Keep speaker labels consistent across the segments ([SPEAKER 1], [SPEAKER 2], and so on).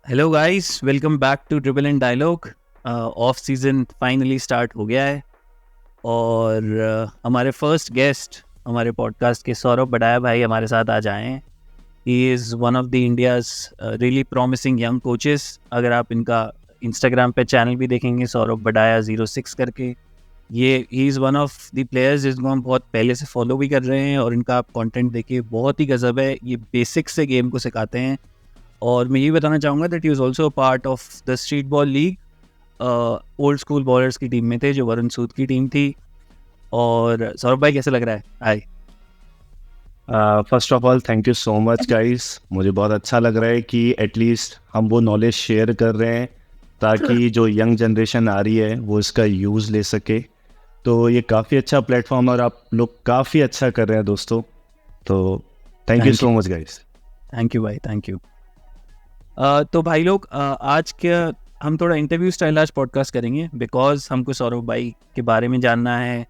[SPEAKER 1] Hello guys, welcome back to dribble and dialogue. Off season finally start हो गया है और हमारे फर्स्ट गेस्ट हमारे पॉडकास्ट के सौरभ बड़ाया भाई हमारे साथ आज आए हैं। He is one of the India's really promising young coaches. अगर आप इनका इंस्टाग्राम पे चैनल भी देखेंगे, सौरभ बड़ाया 06 करके, ये he is one of the players जिसको हम बहुत पहले से फॉलो भी कर रहे हैं और इनका आप कंटेंट देखिए, बहुत ही गजब है। ये बेसिक्स से गेम को सिखाते हैं। और मैं ये बताना चाहूँगा that he was also a part of the street ball league. Old school bowlers की टीम में थे, जो वरुण सूद की टीम थी। और सौरभ भाई, कैसे लग रहा है? Hi.
[SPEAKER 2] First of all thank you so much guys. मुझे बहुत अच्छा लग रहा है कि एटलीस्ट हम वो नॉलेज शेयर कर रहे हैं ताकि जो यंग जनरेशन आ रही है वो इसका यूज़ ले सके। तो ये काफ़ी अच्छा प्लेटफॉर्म और आप लोग काफ़ी अच्छा कर रहे हैं दोस्तों। तो thank you so much guys.
[SPEAKER 1] Thank you भाई, थैंक यू। तो भाई लोग, आज के हम थोड़ा इंटरव्यू स्टाइल आज पॉडकास्ट करेंगे बिकॉज हमको सौरभ भाई के बारे में जानना है।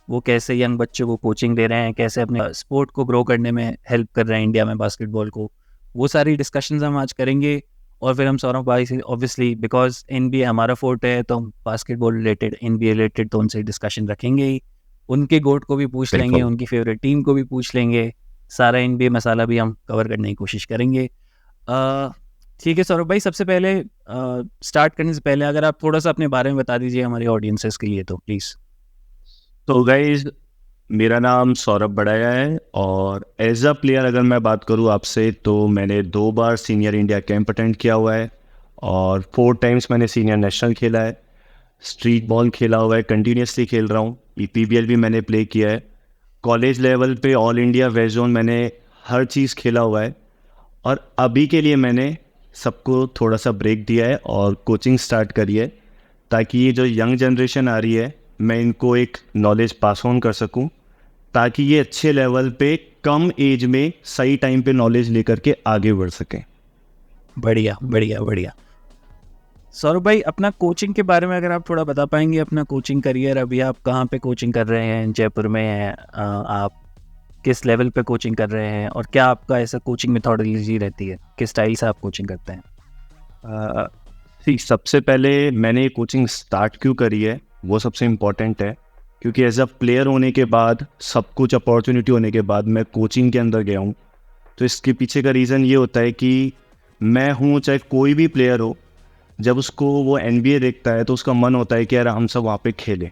[SPEAKER 1] वो कैसे यंग बच्चों को कोचिंग दे रहे हैं, कैसे अपने स्पोर्ट को ग्रो करने में हेल्प कर रहे हैं इंडिया में बास्केटबॉल को। वो सारी डिस्कशंस हम आज करेंगे। और फिर हम सौरभ भाई से ऑब्वियसली, बिकॉज एनबीए हमारा फोर्ट है, तो हम बास्केटबॉल रिलेटेड, एनबीए रिलेटेड तो उनसे डिस्कशन रखेंगे ही। उनके गोट को भी पूछ लेंगे, उनकी फेवरेट टीम को भी पूछ लेंगे। सारा एनबीए मसाला भी हम कवर करने की कोशिश करेंगे। ठीक है सौरभ भाई, सबसे पहले स्टार्ट करने से पहले अगर आप थोड़ा सा अपने बारे में बता दीजिए हमारे ऑडियंसेस के लिए, तो प्लीज़।
[SPEAKER 2] तो गाइस, मेरा नाम सौरभ बड़ाया है और एज अ प्लेयर अगर मैं बात करूँ आपसे, तो मैंने 2 बार सीनियर इंडिया कैंप अटेंड किया हुआ है और 4 टाइम्स मैंने सीनियर नेशनल खेला है। स्ट्रीट बॉल खेला हुआ है, कंटिन्यूसली खेल रहा हूँ। ईपीबीएल भी मैंने प्ले किया है। कॉलेज लेवल पे ऑल इंडिया वेस्ट जोन मैंने हर चीज़ खेला हुआ है। और अभी के लिए मैंने सबको थोड़ा सा ब्रेक दिया है और कोचिंग स्टार्ट करी है ताकि ये जो यंग जनरेशन आ रही है, मैं इनको एक नॉलेज पास ऑन कर सकूं ताकि ये अच्छे लेवल पे कम एज में सही टाइम पे नॉलेज लेकर के आगे बढ़ सकें।
[SPEAKER 1] बढ़िया बढ़िया बढ़िया। सौरभ भाई, अपना कोचिंग के बारे में अगर आप थोड़ा बता पाएंगे, अपना कोचिंग करियर, अभी आप कहाँ पे कोचिंग कर रहे हैं? जयपुर में हैं आप? किस लेवल पे कोचिंग कर रहे हैं और क्या आपका ऐसा कोचिंग मेथोडोलॉजी रहती है, किस स्टाइल से आप कोचिंग करते हैं?
[SPEAKER 2] सबसे पहले मैंने ये कोचिंग स्टार्ट क्यों करी है वो सबसे इम्पोर्टेंट है, क्योंकि एज अ प्लेयर होने के बाद, सब कुछ अपॉर्चुनिटी होने के बाद मैं कोचिंग के अंदर गया हूँ। तो इसके पीछे का रीज़न ये होता है कि मैं हूँ, चाहे कोई भी प्लेयर हो, जब उसको वो एनबीए देखता है तो उसका मन होता है कि यार हम सब वहाँ पे खेलें।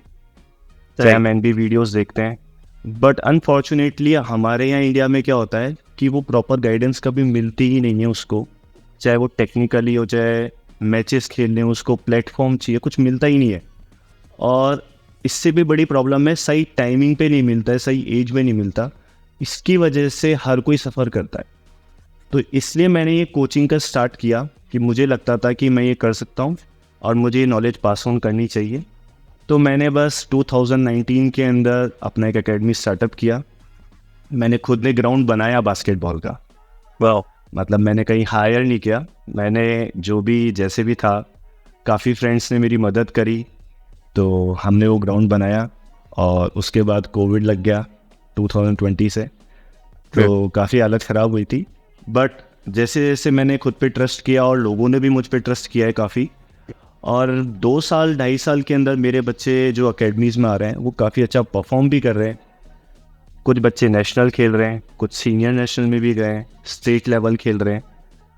[SPEAKER 2] चाहे हम एनबीए वीडियोस देखते हैं, बट अनफॉर्चुनेटली हमारे यहाँ इंडिया में क्या होता है कि वो प्रॉपर गाइडेंस कभी मिलती ही नहीं है उसको। चाहे वो टेक्निकली हो, चाहे मैचेस खेलने उसको प्लेटफॉर्म चाहिए, कुछ मिलता ही नहीं है। और इससे भी बड़ी प्रॉब्लम है, सही टाइमिंग पे नहीं मिलता है, सही एज में नहीं मिलता। इसकी वजह से हर कोई सफ़र करता है। तो इसलिए मैंने ये कोचिंग का स्टार्ट किया कि मुझे लगता था कि मैं ये कर सकता हूँ और मुझे ये नॉलेज पास ऑन करनी चाहिए। तो मैंने बस 2019 के अंदर अपना एक एकेडमी स्टार्टअप किया। मैंने खुद ने ग्राउंड बनाया बास्केटबॉल का।
[SPEAKER 1] वाह।
[SPEAKER 2] मतलब मैंने कहीं हायर नहीं किया, मैंने जो भी जैसे भी था, काफ़ी फ्रेंड्स ने मेरी मदद करी, तो हमने वो ग्राउंड बनाया। और उसके बाद कोविड लग गया 2020 से, तो काफ़ी हालत ख़राब हुई थी। बट जैसे जैसे मैंने खुद पे ट्रस्ट किया और लोगों ने भी मुझ पे ट्रस्ट किया है काफ़ी, और 2 साल 2.5 साल के अंदर मेरे बच्चे जो अकेडमीज़ में आ रहे हैं वो काफ़ी अच्छा परफॉर्म भी कर रहे हैं। कुछ बच्चे नेशनल खेल रहे हैं, कुछ सीनियर नेशनल में भी गए हैं, स्टेट लेवल खेल रहे हैं।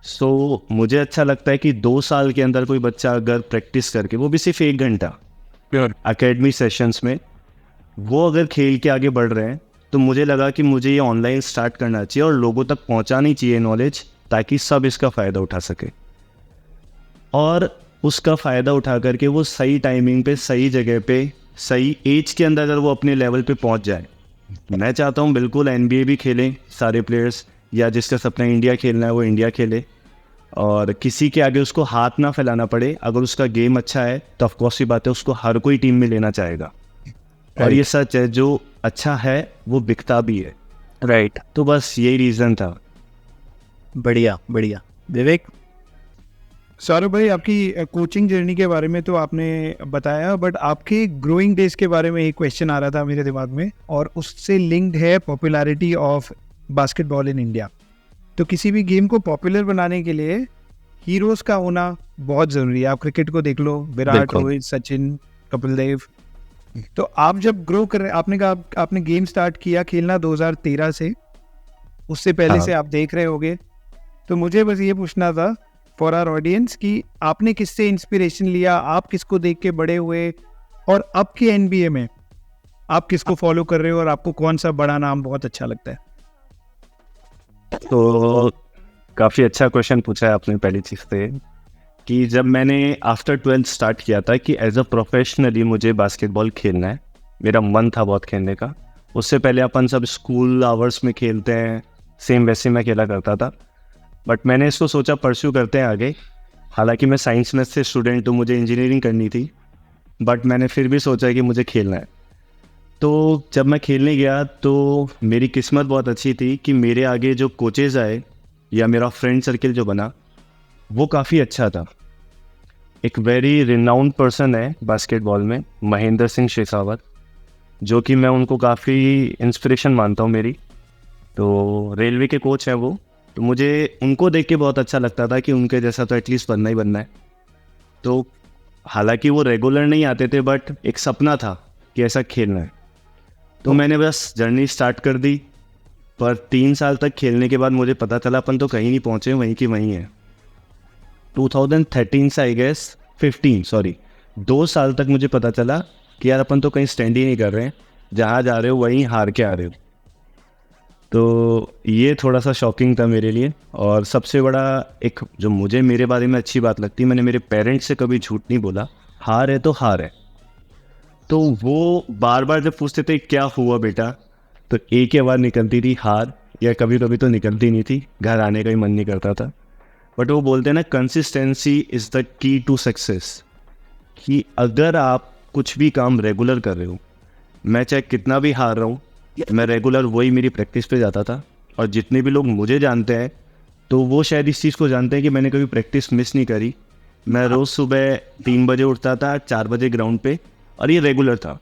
[SPEAKER 2] सो मुझे अच्छा लगता है कि 2 साल के अंदर कोई बच्चा अगर प्रैक्टिस करके, वो भी सिर्फ 1 घंटा अकेडमी सेशंस में, वो अगर खेल के आगे बढ़ रहे हैं, तो मुझे लगा कि मुझे ये ऑनलाइन स्टार्ट करना चाहिए और लोगों तक पहुंचानी चाहिए नॉलेज, ताकि सब इसका फ़ायदा उठा सके और उसका फ़ायदा उठा करके वो सही टाइमिंग पे, सही जगह पे, सही एज के अंदर अगर वो अपने लेवल पे पहुंच जाए। मैं चाहता हूँ बिल्कुल एनबीए भी खेलें सारे प्लेयर्स, या जिसका सपना इंडिया खेलना है वो इंडिया खेले, और किसी के आगे उसको हाथ ना फैलाना पड़े। अगर उसका गेम अच्छा है तो ऑफकोर्स ही बात है, उसको हर कोई टीम में लेना चाहेगा। और ये सच है, जो अच्छा है वो बिकता भी है।
[SPEAKER 1] राइट।
[SPEAKER 2] तो बस यही रीज़न था।
[SPEAKER 1] बढ़िया बढ़िया। विवेक?
[SPEAKER 3] सौरभ भाई, आपकी कोचिंग जर्नी के बारे में तो आपने बताया, बट आपके ग्रोइंग डेज के बारे में एक क्वेश्चन आ रहा था मेरे दिमाग में, और उससे लिंक्ड है popularity of basketball in India. तो किसी भी गेम को पॉपुलर बनाने के लिए हीरोज का होना बहुत ज़रूरी है। आप क्रिकेट को देख लो, विराट,
[SPEAKER 2] बिल्कुल।
[SPEAKER 3] रोहित, सचिन, कपिल देव। तो आप जब ग्रो कर रहे, आपने कहा आपने गेम स्टार्ट किया खेलना 2013 से, उससे पहले
[SPEAKER 2] हाँ।
[SPEAKER 3] से आप देख रहे होगे। तो मुझे बस ये पूछना था फॉर आवर ऑडियंस कि आपने किससे इंस्पिरेशन लिया, आप किसको देख के बड़े हुए, और अब के एनबीए में आप किसको फॉलो कर रहे हो, और आपको कौन सा बड़ा नाम बहुत अच्छा लगता है?
[SPEAKER 2] तो काफ़ी अच्छा क्वेश्चन पूछा है आपने। पहली चीज़ से कि जब मैंने आफ्टर 12th स्टार्ट किया था कि एज अ प्रोफेशनली मुझे बास्केटबॉल खेलना है, मेरा मन था बहुत खेलने का। उससे पहले अपन सब स्कूल आवर्स में खेलते हैं, सेम वैसे मैं खेला करता था। बट मैंने इसको सोचा परस्यू करते हैं आगे। हालांकि मैं साइंस में से स्टूडेंट हूँ, मुझे इंजीनियरिंग करनी थी, बट मैंने फिर भी सोचा कि मुझे खेलना है। तो जब मैं खेलने गया तो मेरी किस्मत बहुत अच्छी थी कि मेरे आगे जो कोचेज़ आए या मेरा फ्रेंड सर्किल जो बना वो काफ़ी अच्छा था। एक वेरी रिनाउंड पर्सन है बास्केटबॉल में, महेंद्र सिंह शेखावत, जो कि मैं उनको काफ़ी इंस्पिरेशन मानता हूँ मेरी। तो रेलवे के कोच हैं वो, तो मुझे उनको देख के बहुत अच्छा लगता था कि उनके जैसा तो एटलीस्ट बनना ही बनना है। तो हालांकि वो रेगुलर नहीं आते थे, बट एक सपना था कि ऐसा खेलना है। तो मैंने बस जर्नी स्टार्ट कर दी। पर 3 साल तक खेलने के बाद मुझे पता चला अपन तो कहीं नहीं पहुँचे, वहीं की वहीं है। 2013 से आई गेस 2 साल तक मुझे पता चला कि यार अपन तो कहीं स्टैंड ही नहीं कर रहे हैं, जहाँ जा रहे हो वहीं हार के आ रहे हो। तो ये थोड़ा सा शॉकिंग था मेरे लिए। और सबसे बड़ा एक जो मुझे मेरे बारे में अच्छी बात लगती है, मैंने मेरे पेरेंट्स से कभी झूठ नहीं बोला, हार है तो हार है। तो वो बार बार जब पूछते थे क्या हुआ बेटा, तो एक ही आवाज़ निकलती थी, हार। या कभी कभी तो निकलती नहीं थी, घर आने का ही मन नहीं करता था। बट वो बोलते हैं ना, consistency is the key to success. कि अगर आप कुछ भी काम रेगुलर कर रहे हो, मैं चाहे कितना भी हार रहा हूँ, मैं रेगुलर वही मेरी प्रैक्टिस पे जाता था। और जितने भी लोग मुझे जानते हैं तो वो शायद इस चीज़ को जानते हैं कि मैंने कभी प्रैक्टिस मिस नहीं करी। मैं रोज़ सुबह 3 बजे उठता था, 4 बजे ग्राउंड पे, और ये रेगुलर था।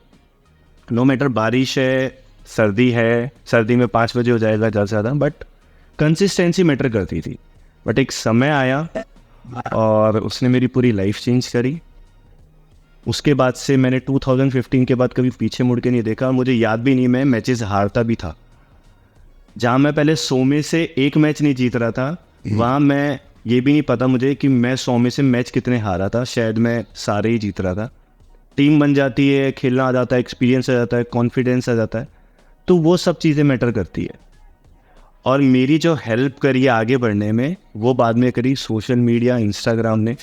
[SPEAKER 2] नो मैटर बारिश है, सर्दी है, सर्दी में 5 बजे हो जाएगा ज़्यादा से ज़्यादा, बट कंसिस्टेंसी मैटर करती थी। बट एक समय आया और उसने मेरी पूरी लाइफ चेंज करी। उसके बाद से मैंने 2015 के बाद कभी पीछे मुड़ के नहीं देखा। और मुझे याद भी नहीं मैं मैचेस हारता भी था। जहाँ मैं पहले 100 में से 1 मैच नहीं जीत रहा था, वहाँ मैं ये भी नहीं पता मुझे कि मैं 100 में से मैच कितने हारा था। शायद मैं सारे ही जीत रहा था। टीम बन जाती है, खेलना आ जाता है, एक्सपीरियंस आ जाता है, कॉन्फिडेंस आ जाता है, तो वो सब चीज़ें मैटर करती है। और मेरी जो हेल्प करी है आगे बढ़ने में, वो बाद में करी सोशल मीडिया, इंस्टाग्राम ने।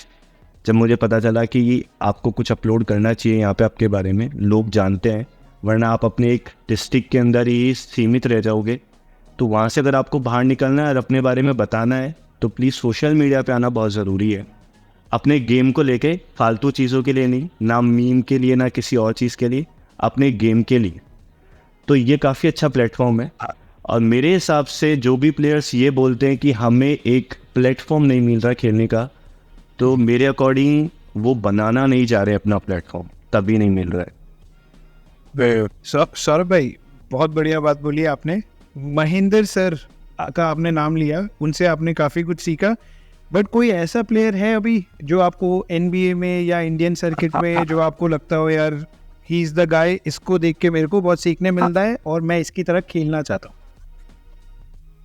[SPEAKER 2] जब मुझे पता चला कि आपको कुछ अपलोड करना चाहिए यहाँ पे आपके बारे में, लोग जानते हैं, वरना आप अपने एक डिस्ट्रिक्ट के अंदर ही सीमित रह जाओगे। तो वहाँ से अगर आपको बाहर निकलना है और अपने बारे में बताना है, तो प्लीज़ सोशल मीडिया पे आना बहुत ज़रूरी है। अपने गेम को लेके, फालतू चीज़ों के लिए नहीं, ना मीम के लिए ना किसी और चीज़ के लिए, अपने गेम के लिए। तो ये काफ़ी अच्छा प्लेटफॉर्म है। और मेरे हिसाब से जो भी प्लेयर्स ये बोलते हैं कि हमें एक प्लेटफॉर्म नहीं मिल रहा खेलने का, तो मेरे अकॉर्डिंग वो बनाना नहीं जा रहे अपना प्लेटफॉर्म, तभी नहीं मिल रहा है।
[SPEAKER 3] सौरभ भाई, बहुत बढ़िया बात बोली आपने। महेंद्र सर का आपने नाम लिया, उनसे आपने काफ़ी कुछ सीखा। बट कोई ऐसा प्लेयर है अभी जो आपको एनबीए में या इंडियन सर्किट में जो आपको लगता हो यार ही इज़ द गाय, इसको देख के मेरे को बहुत सीखने मिलता है और मैं इसकी तरह खेलना चाहता हूँ?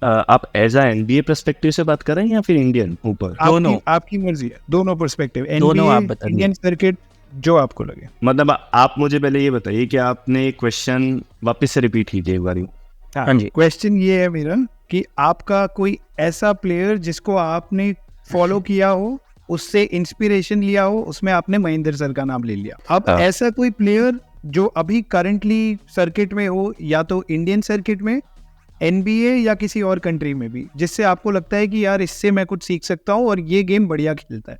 [SPEAKER 2] आप एज आ एनबीए पर्सपेक्टिव से बात कर रहे हैं या फिर इंडियन ऊपर?
[SPEAKER 1] दोनों।
[SPEAKER 3] आपकी मर्जी है, दोनों पर्सपेक्टिव,
[SPEAKER 1] दोनों आप
[SPEAKER 3] एनबीए,
[SPEAKER 1] बता दीजिए।
[SPEAKER 3] इंडियन सर्किट, जो आपको लगे।
[SPEAKER 2] मतलब आप मुझे पहले ये बताइए कि आपने क्वेश्चन वापस से रिपीट कीजिए एक बार।
[SPEAKER 1] हाँ जी।
[SPEAKER 3] क्वेश्चन ये है मेरा कि आपका कोई ऐसा प्लेयर जिसको आपने फॉलो किया हो, उससे इंस्पिरेशन लिया हो, उसमें आपने महेंद्र सर का नाम ले लिया। अब
[SPEAKER 2] हाँ।
[SPEAKER 3] ऐसा कोई प्लेयर जो अभी करंटली सर्किट में हो, या तो इंडियन सर्किट में, एनबीए या किसी और कंट्री में भी, जिससे आपको लगता है कि यार इससे मैं कुछ सीख सकता हूँ और ये गेम बढ़िया खेलता है।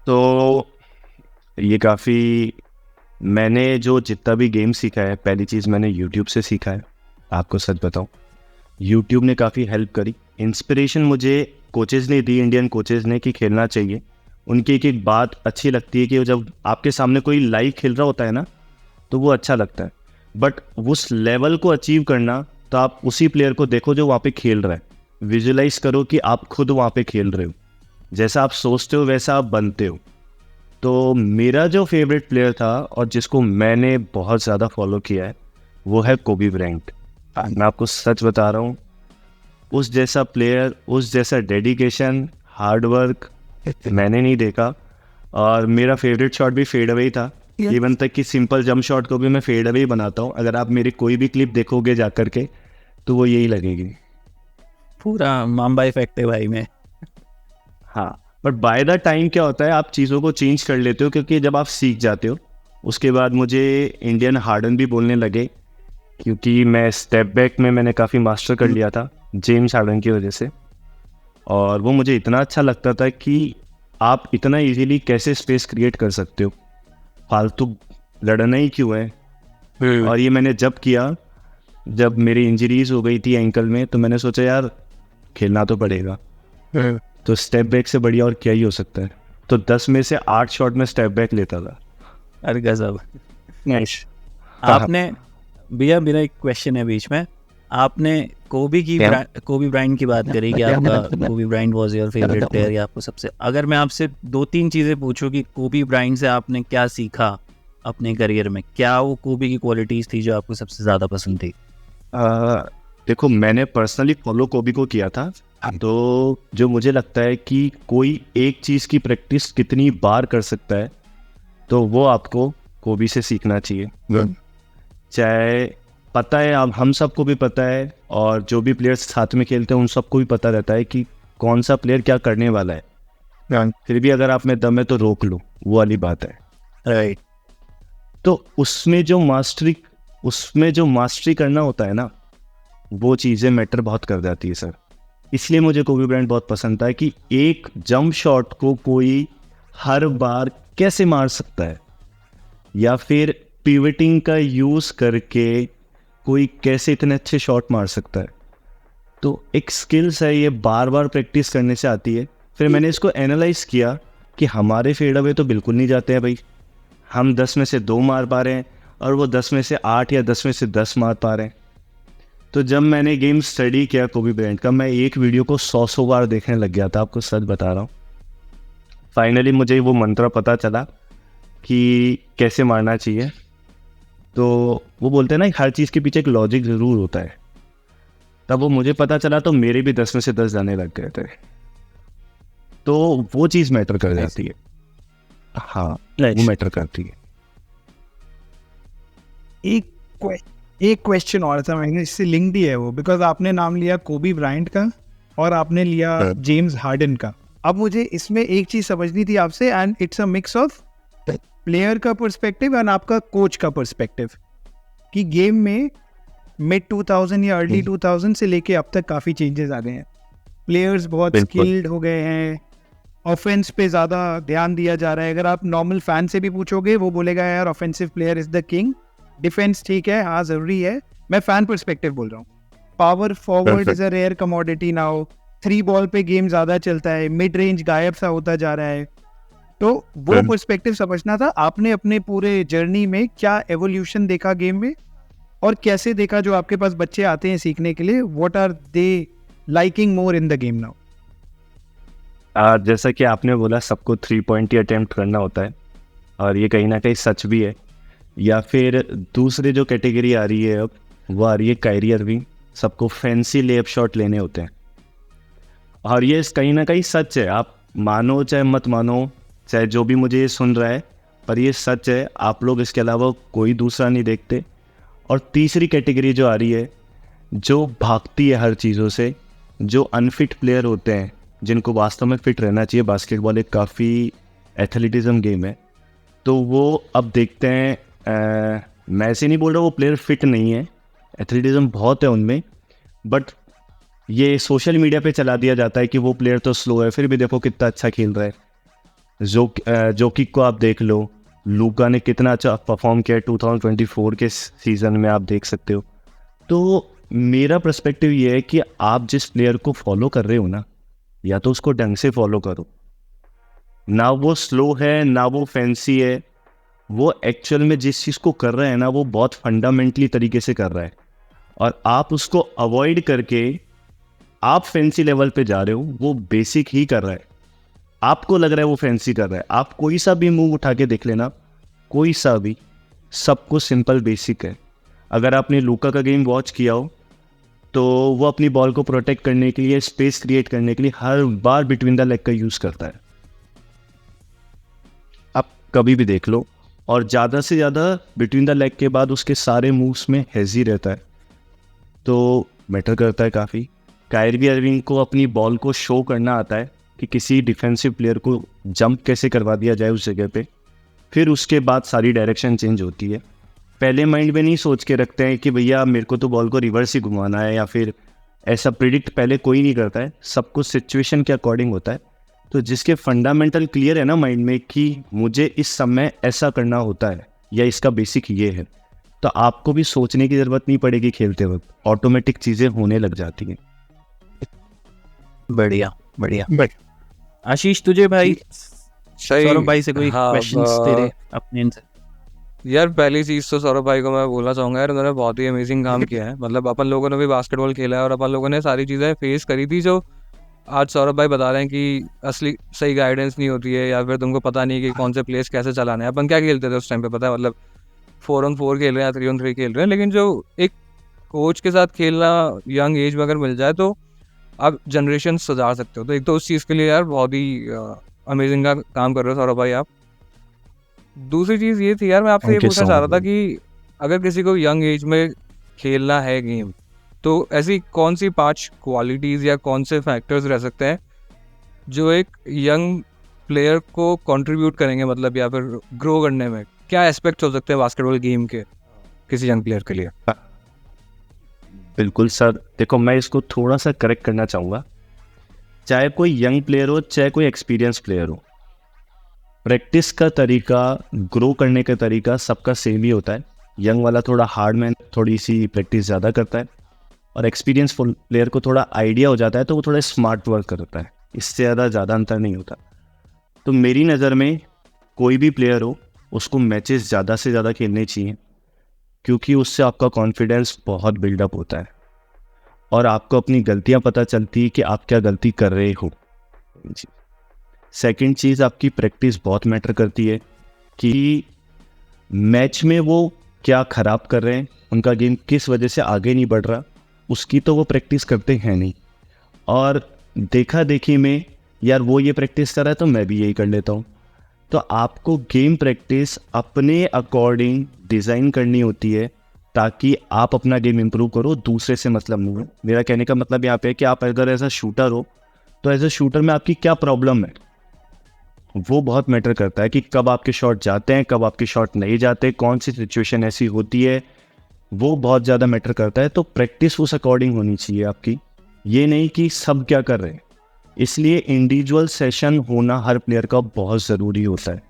[SPEAKER 2] तो ये काफ़ी, मैंने जो जितना भी गेम सीखा है, पहली चीज़ मैंने यूट्यूब से सीखा है। आपको सच बताऊं, यूट्यूब ने काफ़ी हेल्प करी। इंस्पिरेशन मुझे कोचेज़ ने दी, इंडियन कोचेज़ ने, कि खेलना चाहिए। उनकी एक एक बात अच्छी लगती है कि जब आपके सामने कोई लाइव खेल रहा होता है ना, तो वो अच्छा लगता है। बट उस लेवल को अचीव करना, तो आप उसी प्लेयर को देखो जो वहाँ पे खेल रहा है, विजुलाइज करो कि आप खुद वहाँ पे खेल रहे हो, जैसा आप सोचते हो वैसा आप बनते हो। तो मेरा जो फेवरेट प्लेयर था और जिसको मैंने बहुत ज़्यादा फॉलो किया है वो है कोबी ब्रायंट। मैं आपको सच बता रहा हूँ, उस जैसा प्लेयर, उस जैसा डेडिकेशन, हार्ड वर्क मैंने नहीं देखा। और मेरा फेवरेट शॉट भी फेड अवे था, इवन तक कि सिंपल जंप शॉट को भी मैं फेड अवे ही बनाता हूँ। अगर आप मेरी कोई भी क्लिप देखोगे जा करके तो वो यही लगेगी।
[SPEAKER 1] पूरा माम्बा इफेक्ट है भाई में।
[SPEAKER 2] हाँ, बट बाय द टाइम क्या होता है, आप चीज़ों को चेंज कर लेते हो, क्योंकि जब आप सीख जाते हो उसके बाद मुझे इंडियन हार्डन भी बोलने लगे, क्योंकि मैं स्टेप बैक में मैंने काफ़ी मास्टर कर लिया था जेम्स हार्डन की वजह से। और वो मुझे इतना अच्छा लगता था कि आप इतना इजीली कैसे स्पेस क्रिएट कर सकते हो, फालतू लड़ना ही क्यों है। और ये मैंने जब किया, जब मेरी इंजरीज हो गई थी एंकल में, तो मैंने सोचा यार खेलना तो पड़ेगा। तो स्टेप बैक से बढ़िया और क्या ही हो सकता है। तो 10 में से 8 शॉट में स्टेप बैक लेता था।
[SPEAKER 1] अरे गजब। आपने भैया, मेरा एक क्वेश्चन है बीच में, आपने कोबी ब्रायंट की बात करी कि आपका कोबी Bryant was your favourite player, या आपको सबसे, अगर मैं आपसे 2-3 चीज़ें पूछूं कि कोबी ब्रायंट से आपने क्या सीखा अपने करियर में, क्या वो कोबी की क्वालिटीज़ थी जो आपको सबसे ज़्यादा पसंद थी?
[SPEAKER 2] देखो, मैंने पर्सनली फॉलो कोबी को किया था, तो जो मुझे लगता है कि कोई एक चीज़ की प्रैक्टिस कितनी बार कर सकता है, तो वो आपको कोबी से सीखना चाहिए। चाहे पता है, अब हम सबको भी पता है, और जो भी प्लेयर्स साथ में खेलते हैं उन सबको भी पता रहता है कि कौन सा प्लेयर क्या करने वाला है। फिर भी अगर आप में दम है तो रोक लो, वो वाली बात है।
[SPEAKER 1] राइट।
[SPEAKER 2] तो उसमें जो मास्टरी करना होता है ना, वो चीज़ें मैटर बहुत कर जाती है सर। इसलिए मुझे कोबी ब्रायंट बहुत पसंद था कि एक जंप शॉट को कोई हर बार कैसे मार सकता है, या फिर पिवटिंग का यूज़ करके कोई कैसे इतने अच्छे शॉट मार सकता है। तो एक स्किल्स है, ये बार बार प्रैक्टिस करने से आती है। फिर मैंने इसको एनालाइज किया कि हमारे फेड अवे तो बिल्कुल नहीं जाते हैं भाई, हम 10 में से 2 मार पा रहे हैं और वो 10 में से 8 या 10 में से 10 मार पा रहे हैं। तो जब मैंने गेम स्टडी किया कोबी ब्रायंट का, मैं एक वीडियो को 100 बार देखने लग गया था, आपको सच बता रहा हूँ। फाइनली मुझे वो मंत्र पता चला कि कैसे मारना चाहिए। तो वो बोलते हैं ना, हर चीज़ के पीछे एक लॉजिक ज़रूर होता है। तब वो मुझे पता चला तो मेरे भी 10 में से 10 जाने लग गए थे। तो वो चीज़ मैटर कर जाती है। हाँ, वो मैटर करती है।
[SPEAKER 3] एक क्वेश्चन और था, मैंने इससे लिंक है वो, बिकॉज आपने नाम लिया कोबी ब्रायंट का और आपने लिया जेम्स हार्डन का। अब मुझे इसमें एक चीज समझनी थी आपसे, and it's a mix of player का पर्सपेक्टिव एंड आपका कोच का पर्सपेक्टिव, कि गेम में मिड 2000 या अर्ली 2000 से लेके अब तक काफ़ी चेंजेस आ गए हैं। प्लेयर्स बहुत स्किल्ड हो गए हैं, ऑफेंस पे ज़्यादा ध्यान दिया जा रहा है। अगर आप नॉर्मल फैन से भी पूछोगे वो बोलेगा यार offensive player is the king, defence ठीक है, हाँ ज़रूरी है। मैं फैन पर्सपेक्टिव बोल रहा हूँ। Power forward is a rare commodity now, 3 ball पे गेम ज़्यादा चलता है, मिड रेंज गायब सा होता जा रहा है। तो वो पर्सपेक्टिव समझना था, आपने अपने पूरे जर्नी में क्या एवोल्यूशन देखा गेम में, और कैसे देखा जो आपके पास बच्चे आते हैं सीखने के लिए, what are they liking more in the game now?
[SPEAKER 2] जैसा कि आपने बोला, सबको 3 पॉइंट ही अटेम्प्ट करना होता है, और ये कहीं ना कहीं सच भी है। या फिर दूसरी जो कैटेगरी आ रही है अब, वो आ रही है कायरी अर्विंग। सबको फैंसी लेप शॉट लेने होते हैं, और ये कहीं ना कहीं सच है। आप मानो चाहे मत मानो, चाहे जो भी मुझे ये सुन रहा है, पर ये सच है। आप लोग इसके अलावा कोई दूसरा नहीं देखते। और तीसरी कैटेगरी जो आ रही है, जो भागती है हर चीज़ों से, जो अनफिट प्लेयर होते हैं, जिनको वास्तव में फिट रहना चाहिए। बास्केटबॉल एक काफ़ी एथलेटिज्म गेम है, तो वो अब देखते हैं। मैं ऐसे नहीं बोल रहा वो प्लेयर फिट नहीं है, एथलेटिज्म बहुत है उनमें, बट ये सोशल मीडिया पे चला दिया जाता है कि वो प्लेयर तो स्लो है, फिर भी देखो कितना अच्छा खेल रहा है। जोकिक को आप देख लो, लूका ने कितना अच्छा परफॉर्म किया 2024 के सीज़न में, आप देख सकते हो। तो मेरा पर्सपेक्टिव ये है कि आप जिस प्लेयर को फॉलो कर रहे हो ना, या तो उसको ढंग से फॉलो करो, ना वो स्लो है ना वो फैंसी है। वो एक्चुअल में जिस चीज़ को कर रहा है ना, वो बहुत फंडामेंटली तरीके से कर रहा है, और आप उसको अवॉइड करके आप फैंसी लेवल पे जा रहे हो, वो बेसिक ही कर रहा है। आपको लग रहा है वो फैंसी कर रहा है, आप कोई सा भी मूव उठा के देख लेना, कोई सा भी, सब कुछ सिंपल बेसिक है। अगर आपने लूका का गेम वॉच किया हो तो वो अपनी बॉल को प्रोटेक्ट करने के लिए, स्पेस क्रिएट करने के लिए हर बार बिटवीन द लेग का यूज़ करता है। आप कभी भी देख लो, और ज़्यादा से ज़्यादा बिटवीन द लेग के बाद उसके सारे मूव्स में हेजी रहता है, तो मैटर करता है काफ़ी। कायरी अर्विंग को अपनी बॉल को शो करना आता है कि किसी डिफेंसिव प्लेयर को जंप कैसे करवा दिया जाए उस जगह पे, फिर उसके बाद सारी डायरेक्शन चेंज होती है। पहले माइंड में नहीं सोच के रखते हैं कि भैया मेरे को तो बॉल को रिवर्स ही घुमाना है, या फिर ऐसा प्रिडिक्ट पहले कोई नहीं करता है, सब कुछ सिचुएशन के अकॉर्डिंग होता है। तो जिसके फंडामेंटल क्लियर है ना माइंड में कि मुझे इस समय ऐसा करना होता है या इसका बेसिक ये है, तो आपको भी सोचने की ज़रूरत नहीं पड़ेगी, खेलते वक्त ऑटोमेटिक चीज़ें होने लग जाती हैं।
[SPEAKER 1] बढ़िया बढ़िया। आशीष तुझे भाई सौरभ भाई से कोई क्वेश्चंस तेरे अपने से?
[SPEAKER 4] यार पहली चीज़ तो सौरभ भाई को मैं बोलना चाहूँगा, यार उन्होंने बहुत ही अमेजिंग काम किया है। मतलब अपन लोगों ने भी बास्केटबॉल खेला है और अपन लोगों ने सारी चीज़ें फेस करी थी जो आज सौरभ भाई बता रहे हैं कि असली सही गाइडेंस नहीं होती है, या फिर तुमको पता नहीं कि कौन से प्लेस कैसे चलाने हैं। अपन क्या खेलते थे उस टाइम पे पता है, मतलब 4-on-4 खेल रहे हैं, 3-on-3 खेल रहे हैं, लेकिन जो एक कोच के साथ खेलना यंग एज में अगर मिल जाए तो आप जनरेशन सुधार सकते हो। तो एक तो उस चीज़ के लिए यार बहुत ही अमेजिंग का काम कर रहे हो सौरभ भाई आप। दूसरी चीज़ ये थी यार, मैं आपसे ये पूछना चाह रहा था कि अगर किसी को यंग एज में खेलना है गेम, तो ऐसी कौन सी 5 क्वालिटीज़ या कौन से फैक्टर्स रह सकते हैं जो एक यंग प्लेयर को कंट्रीब्यूट करेंगे, मतलब या फिर ग्रो करने में क्या एस्पेक्ट्स हो सकते हैं बास्केटबॉल गेम के किसी यंग प्लेयर के लिए?
[SPEAKER 2] बिल्कुल सर, देखो मैं इसको थोड़ा सा करेक्ट करना चाहूँगा। चाहे कोई यंग प्लेयर हो, चाहे कोई एक्सपीरियंस प्लेयर हो, प्रैक्टिस का तरीका, ग्रो करने का तरीका सबका सेम ही होता है। यंग वाला थोड़ा हार्ड में थोड़ी सी प्रैक्टिस ज़्यादा करता है, और एक्सपीरियंस प्लेयर को थोड़ा आइडिया हो जाता है तो वो थोड़ा स्मार्ट वर्क करता है। इससे ज़्यादा अंतर नहीं होता। तो मेरी नज़र में कोई भी प्लेयर हो उसको मैचेस ज़्यादा से ज़्यादा खेलने चाहिए, क्योंकि उससे आपका कॉन्फिडेंस बहुत बिल्डअप होता है और आपको अपनी गलतियां पता चलती है कि आप क्या गलती कर रहे हो। सेकंड चीज़, आपकी प्रैक्टिस बहुत मैटर करती है कि मैच में वो क्या ख़राब कर रहे हैं, उनका गेम किस वजह से आगे नहीं बढ़ रहा, उसकी तो वो प्रैक्टिस करते हैं नहीं। और देखा देखी में यार वो ये प्रैक्टिस कर रहा है तो मैं भी यही कर लेता हूँ। तो आपको गेम प्रैक्टिस अपने अकॉर्डिंग डिज़ाइन करनी होती है ताकि आप अपना गेम इंप्रूव करो, दूसरे से मतलब नहीं है। मेरा कहने का मतलब यहाँ पे है कि आप अगर एज अ शूटर हो तो एज अ शूटर में आपकी क्या प्रॉब्लम है वो बहुत मैटर करता है कि कब आपके शॉट जाते हैं, कब आपके शॉट नहीं जाते, कौन सी सिचुएशन ऐसी होती है, वो बहुत ज़्यादा मैटर करता है। तो प्रैक्टिस उस अकॉर्डिंग होनी चाहिए आपकी, ये नहीं कि सब क्या कर रहे हैं। इसलिए इंडिविजुअल सेशन होना हर प्लेयर का बहुत ज़रूरी होता है।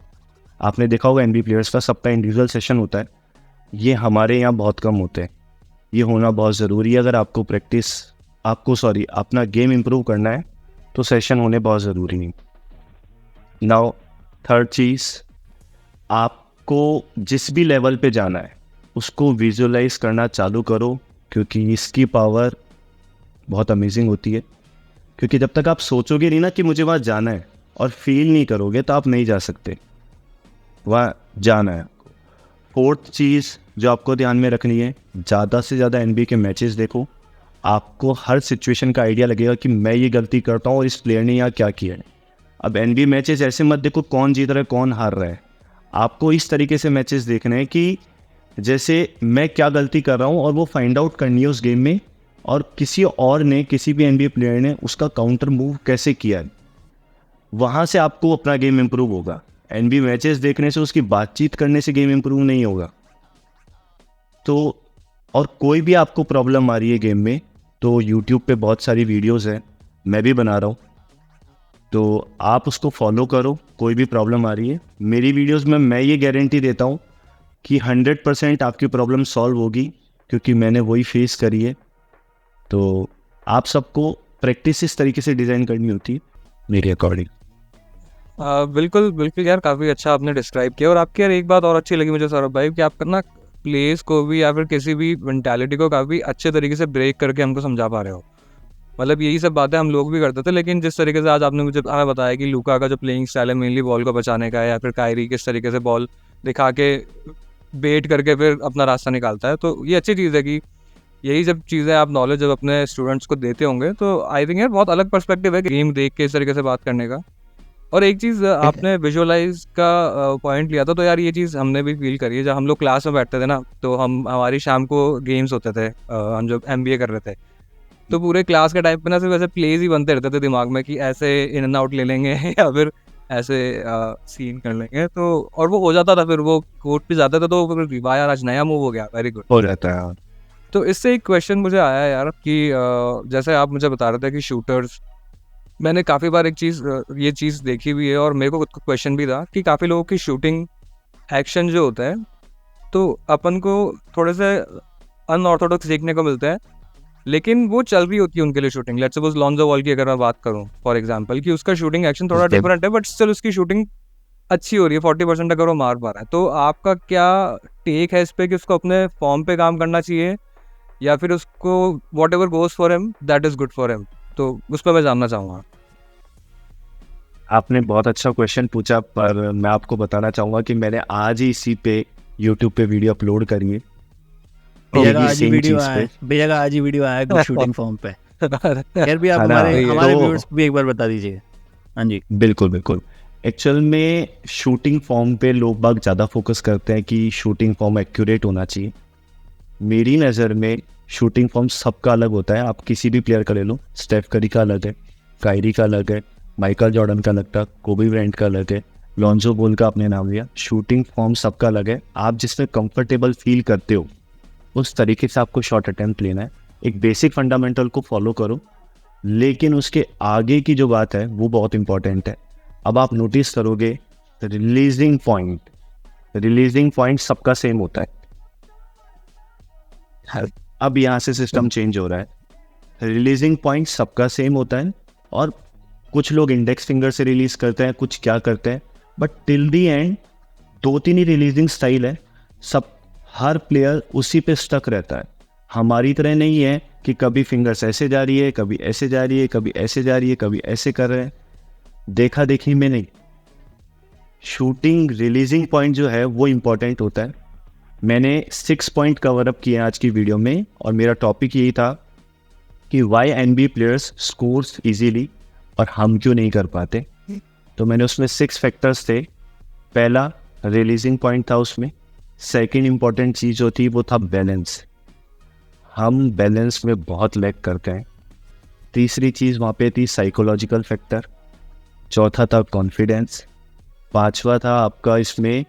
[SPEAKER 2] आपने देखा होगा NBA प्लेयर्स का सबका इंडिविजुअल सेशन होता है, ये हमारे यहाँ बहुत कम होते हैं। ये होना बहुत ज़रूरी है। अगर आपको अपना गेम इंप्रूव करना है तो सेशन होने बहुत ज़रूरी है। नाउ थर्ड चीज़, आपको जिस भी लेवल पे जाना है उसको विजुअलाइज करना चालू करो, क्योंकि इसकी पावर बहुत अमेजिंग होती है। क्योंकि जब तक आप सोचोगे नहीं ना कि मुझे वहाँ जाना है और फील नहीं करोगे तो आप नहीं जा सकते, वहाँ जाना है आपको। फोर्थ चीज़ जो आपको ध्यान में रखनी है, ज़्यादा से ज़्यादा NBA के मैचेस देखो, आपको हर सिचुएशन का आइडिया लगेगा कि मैं ये गलती करता हूँ और इस प्लेयर ने यहाँ क्या किया है। अब NBA मैचेस ऐसे मत देखो कौन जीत रहा है कौन हार रहा है, आपको इस तरीके से मैचेस देखने हैं कि जैसे मैं क्या गलती कर रहा हूँ और वो फाइंड आउट करनी है उस गेम में, और किसी और ने, किसी भी NBA प्लेयर ने उसका काउंटर मूव कैसे किया है, वहाँ से आपको अपना गेम इंप्रूव होगा। NBA मैचेस देखने से, उसकी बातचीत करने से गेम इंप्रूव नहीं होगा। तो और कोई भी आपको प्रॉब्लम आ रही है गेम में तो YouTube पे बहुत सारी वीडियोस हैं, मैं भी बना रहा हूँ, तो आप उसको फॉलो करो। कोई भी प्रॉब्लम आ रही है मेरी वीडियोस में मैं ये गारंटी देता हूँ कि 100% आपकी प्रॉब्लम सॉल्व होगी, क्योंकि मैंने वही फेस करी है। तो आप सबको प्रैक्टिस इस तरीके से डिज़ाइन करनी होती है मेरे अकॉर्डिंग।
[SPEAKER 4] बिल्कुल बिल्कुल यार, काफ़ी अच्छा आपने डिस्क्राइब किया। और आपकी यार एक बात और अच्छी लगी मुझे सौरभ भाई कि आप ना प्लेस को भी या फिर किसी भी मेंटालिटी को काफ़ी अच्छे तरीके से ब्रेक करके हमको समझा पा रहे हो। मतलब यही सब बातें हम लोग भी करते थे, लेकिन जिस तरीके से आज आपने मुझे हमें बताया कि लूका का जो प्लेइंग स्टाइल है मेनली बॉल को बचाने का है, या फिर कायरी किस तरीके से बॉल दिखा के बेट करके फिर अपना रास्ता निकालता है, तो ये अच्छी चीज़ है कि यही जब चीज़ें आप नॉलेज जब अपने स्टूडेंट्स को देते होंगे तो आई थिंक यार बहुत अलग पर्सपेक्टिव है गेम देख के इस तरीके से बात करने का। और एक चीज़ आपने विजुअलाइज का पॉइंट लिया था, तो यार ये चीज़ हमने भी फील करी है। जब हम लोग क्लास में बैठते थे ना, तो हमारी शाम को गेम्स होते थे, हम जब MBA कर रहे थे, तो पूरे क्लास के टाइम पे ना सिर्फ ऐसे प्लेज ही बनते रहते थे दिमाग में कि ऐसे इन एंड आउट ले लेंगे या फिर ऐसे सीन कर लेंगे, तो और वो हो जाता था, फिर वो कोर्ट पे जाता था तो फिर वाह यार आज नया मूव हो गया, वेरी गुड
[SPEAKER 2] हो जाता है।
[SPEAKER 4] तो इससे एक क्वेश्चन मुझे आया यार कि जैसे आप मुझे बता रहे थे कि शूटर्स, मैंने काफ़ी बार एक चीज़ ये चीज़ देखी भी है और मेरे को क्वेश्चन भी था कि काफ़ी लोगों की शूटिंग एक्शन जो होता है तो अपन को थोड़े से अनऑर्थोडॉक्स देखने को मिलते हैं, लेकिन वो चल रही होती है उनके लिए shooting. Let's suppose Lonzo ball की अगर मैं बात करूं फॉर एग्जांपल, कि उसका शूटिंग एक्शन थोड़ा डिफरेंट है बट स्टिल उसकी शूटिंग अच्छी हो रही है, 40% अगर वो मार पा रहा है। तो आपका क्या टेक है इस पे कि उसको अपने फॉर्म पे काम करना चाहिए या फिर उसको what ever goes for him that is good for him, तो उस पर मैं जानना चाहूँगा।
[SPEAKER 2] आपने बहुत अच्छा क्वेश्चन पूछा, पर मैं आपको बताना चाहूँगा कि मैंने आज ही इसी पे यूट्यूब पे वीडियो अपलोड करी है।
[SPEAKER 1] भैया का
[SPEAKER 2] यही
[SPEAKER 1] आज ही
[SPEAKER 2] same
[SPEAKER 1] वीडियो
[SPEAKER 2] चीज़
[SPEAKER 1] आया
[SPEAKER 2] पे।
[SPEAKER 1] भैया का आज ही वीडियो आया गुड शूटिंग फॉर्म पे। यार भी आप
[SPEAKER 2] है ना?
[SPEAKER 1] हमारे हमारे
[SPEAKER 2] तो-
[SPEAKER 1] व्यूअर्स को भी एक बार बता दीजिए। हाँ जी।
[SPEAKER 2] बिल्कुल बिल्कुल। एक्चुअल में शूटिंग फॉर्म पे लोग बाग ज़्यादा फोकस करते हैं कि शूटिंग फॉर्म एक्यूरेट होना चाहिए। मेरी नज़र में शूटिंग फॉर्म सबका अलग होता है। आप किसी भी प्लेयर का ले लो, स्टेफ करी का अलग है, कायरी का अलग है, माइकल जॉर्डन का अलग था, कोबी ब्रायंट का अलग है, लॉन्जो बॉल का आपने नाम लिया। शूटिंग फॉर्म सबका अलग है। आप जिसमें कंफर्टेबल फील करते हो उस तरीके से आपको शॉट अटेम्प्ट लेना है। एक बेसिक फंडामेंटल को फॉलो करो, लेकिन उसके आगे की जो बात है वो बहुत इंपॉर्टेंट है। अब आप नोटिस करोगे रिलीजिंग पॉइंट सबका सेम होता है। अब यहाँ से सिस्टम चेंज हो रहा है। रिलीजिंग पॉइंट सबका सेम होता है और कुछ लोग इंडेक्स फिंगर से रिलीज करते हैं, कुछ क्या करते हैं, but till the and 2-3 he releasing style है। सब हर प्लेयर उसी पे स्टक रहता है। हमारी तरह नहीं है कि कभी फिंगर्स ऐसे जा रही है, कभी ऐसे जा रही है, कभी ऐसे जा रही है, कभी ऐसे कर रहे हैं। देखा देखी में नहीं, शूटिंग रिलीजिंग पॉइंट जो है वो इम्पोर्टेंट होता है। मैंने 6 पॉइंट कवर अप किए आज की वीडियो में और मेरा टॉपिक यही था कि why NBA players scores easily और हम क्यों नहीं कर पाते। तो मैंने उसमें 6 फैक्टर्स थे। पहला रिलीजिंग पॉइंट था उसमें। सेकंड इम्पॉर्टेंट चीज़ जो थी वो था बैलेंस। हम बैलेंस में बहुत लैग करते हैं। तीसरी चीज़ वहाँ पे थी साइकोलॉजिकल फैक्टर। चौथा था कॉन्फिडेंस। पांचवा था आपका इसमें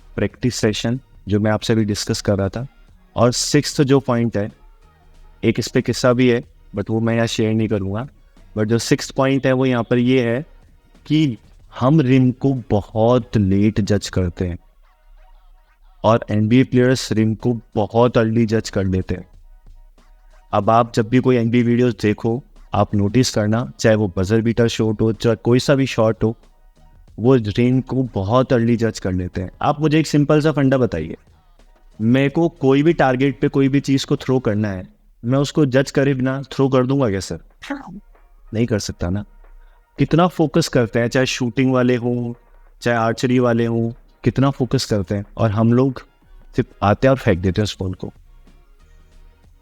[SPEAKER 2] प्रैक्टिस सेशन, जो मैं आपसे भी डिस्कस कर रहा था। और 6th जो पॉइंट है, एक इस पे किस्सा भी है बट वो मैं यहाँ शेयर नहीं करूँगा, बट जो 6th पॉइंट है वो यहाँ पर ये है कि हम रिम को बहुत लेट जज करते हैं और NBA प्लेयर्स रिम को बहुत अर्ली जज कर लेते हैं। अब आप जब भी कोई NBA वीडियोस देखो, आप नोटिस करना, चाहे वो बजर बीटर शॉट हो, चाहे कोई सा भी शॉट हो, वो रिम को बहुत अर्ली जज कर लेते हैं। आप मुझे एक सिंपल सा फंडा बताइए, मेरे को कोई भी टारगेट पे कोई भी चीज़ को थ्रो करना है, मैं उसको जज करे बिना थ्रो कर दूंगा क्या सर? नहीं कर सकता ना। कितना फोकस करते हैं, चाहे शूटिंग वाले हों चाहे आर्चरी वाले हों, कितना फोकस करते हैं, और हम लोग सिर्फ आते हैं और फेंक देते हैं उस बॉल को।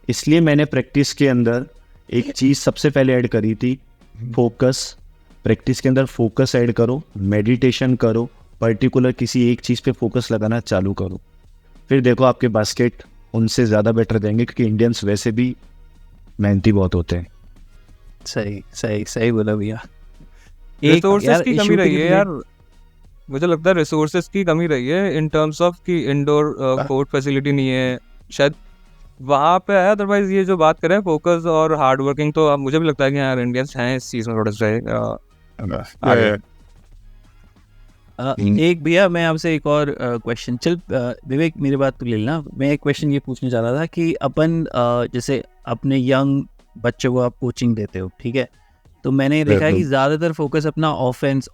[SPEAKER 2] इसलिए मैंने प्रैक्टिस के अंदर एक चीज़ सबसे पहले ऐड करी थी, फोकस। प्रैक्टिस के अंदर फोकस ऐड करो, मेडिटेशन करो, पर्टिकुलर किसी एक चीज़ पे फोकस लगाना चालू करो, फिर देखो आपके बास्केट उनसे ज़्यादा बेटर देंगे, क्योंकि इंडियंस वैसे भी मेहनती बहुत होते हैं।
[SPEAKER 1] सही सही सही बोला भैया।
[SPEAKER 4] रिसोर्सेज की कमी रही है यार, मुझे लगता है रिसोर्सेज की कमी रही है इन टर्म्स ऑफ कि इंडोर कोर्ट फैसिलिटी नहीं है शायद, वहाँ पे है। अदरवाइज ये जो बात करें फोकस और हार्ड वर्किंग, तो अब मुझे भी लगता है कि यार इंडियंस हैं इस चीज़ में थोड़े से आगे।
[SPEAKER 1] एक भैया मैं आपसे एक और क्वेश्चन, चल विवेक मेरी बात तो ले लेना। मैं एक क्वेश्चन ये पूछने जा रहा था कि अपन जैसे अपने यंग बच्चों को आप कोचिंग देते हो, ठीक है, तो मैंने देखा है कि ज़्यादातर फोकस अपना ऑफेंस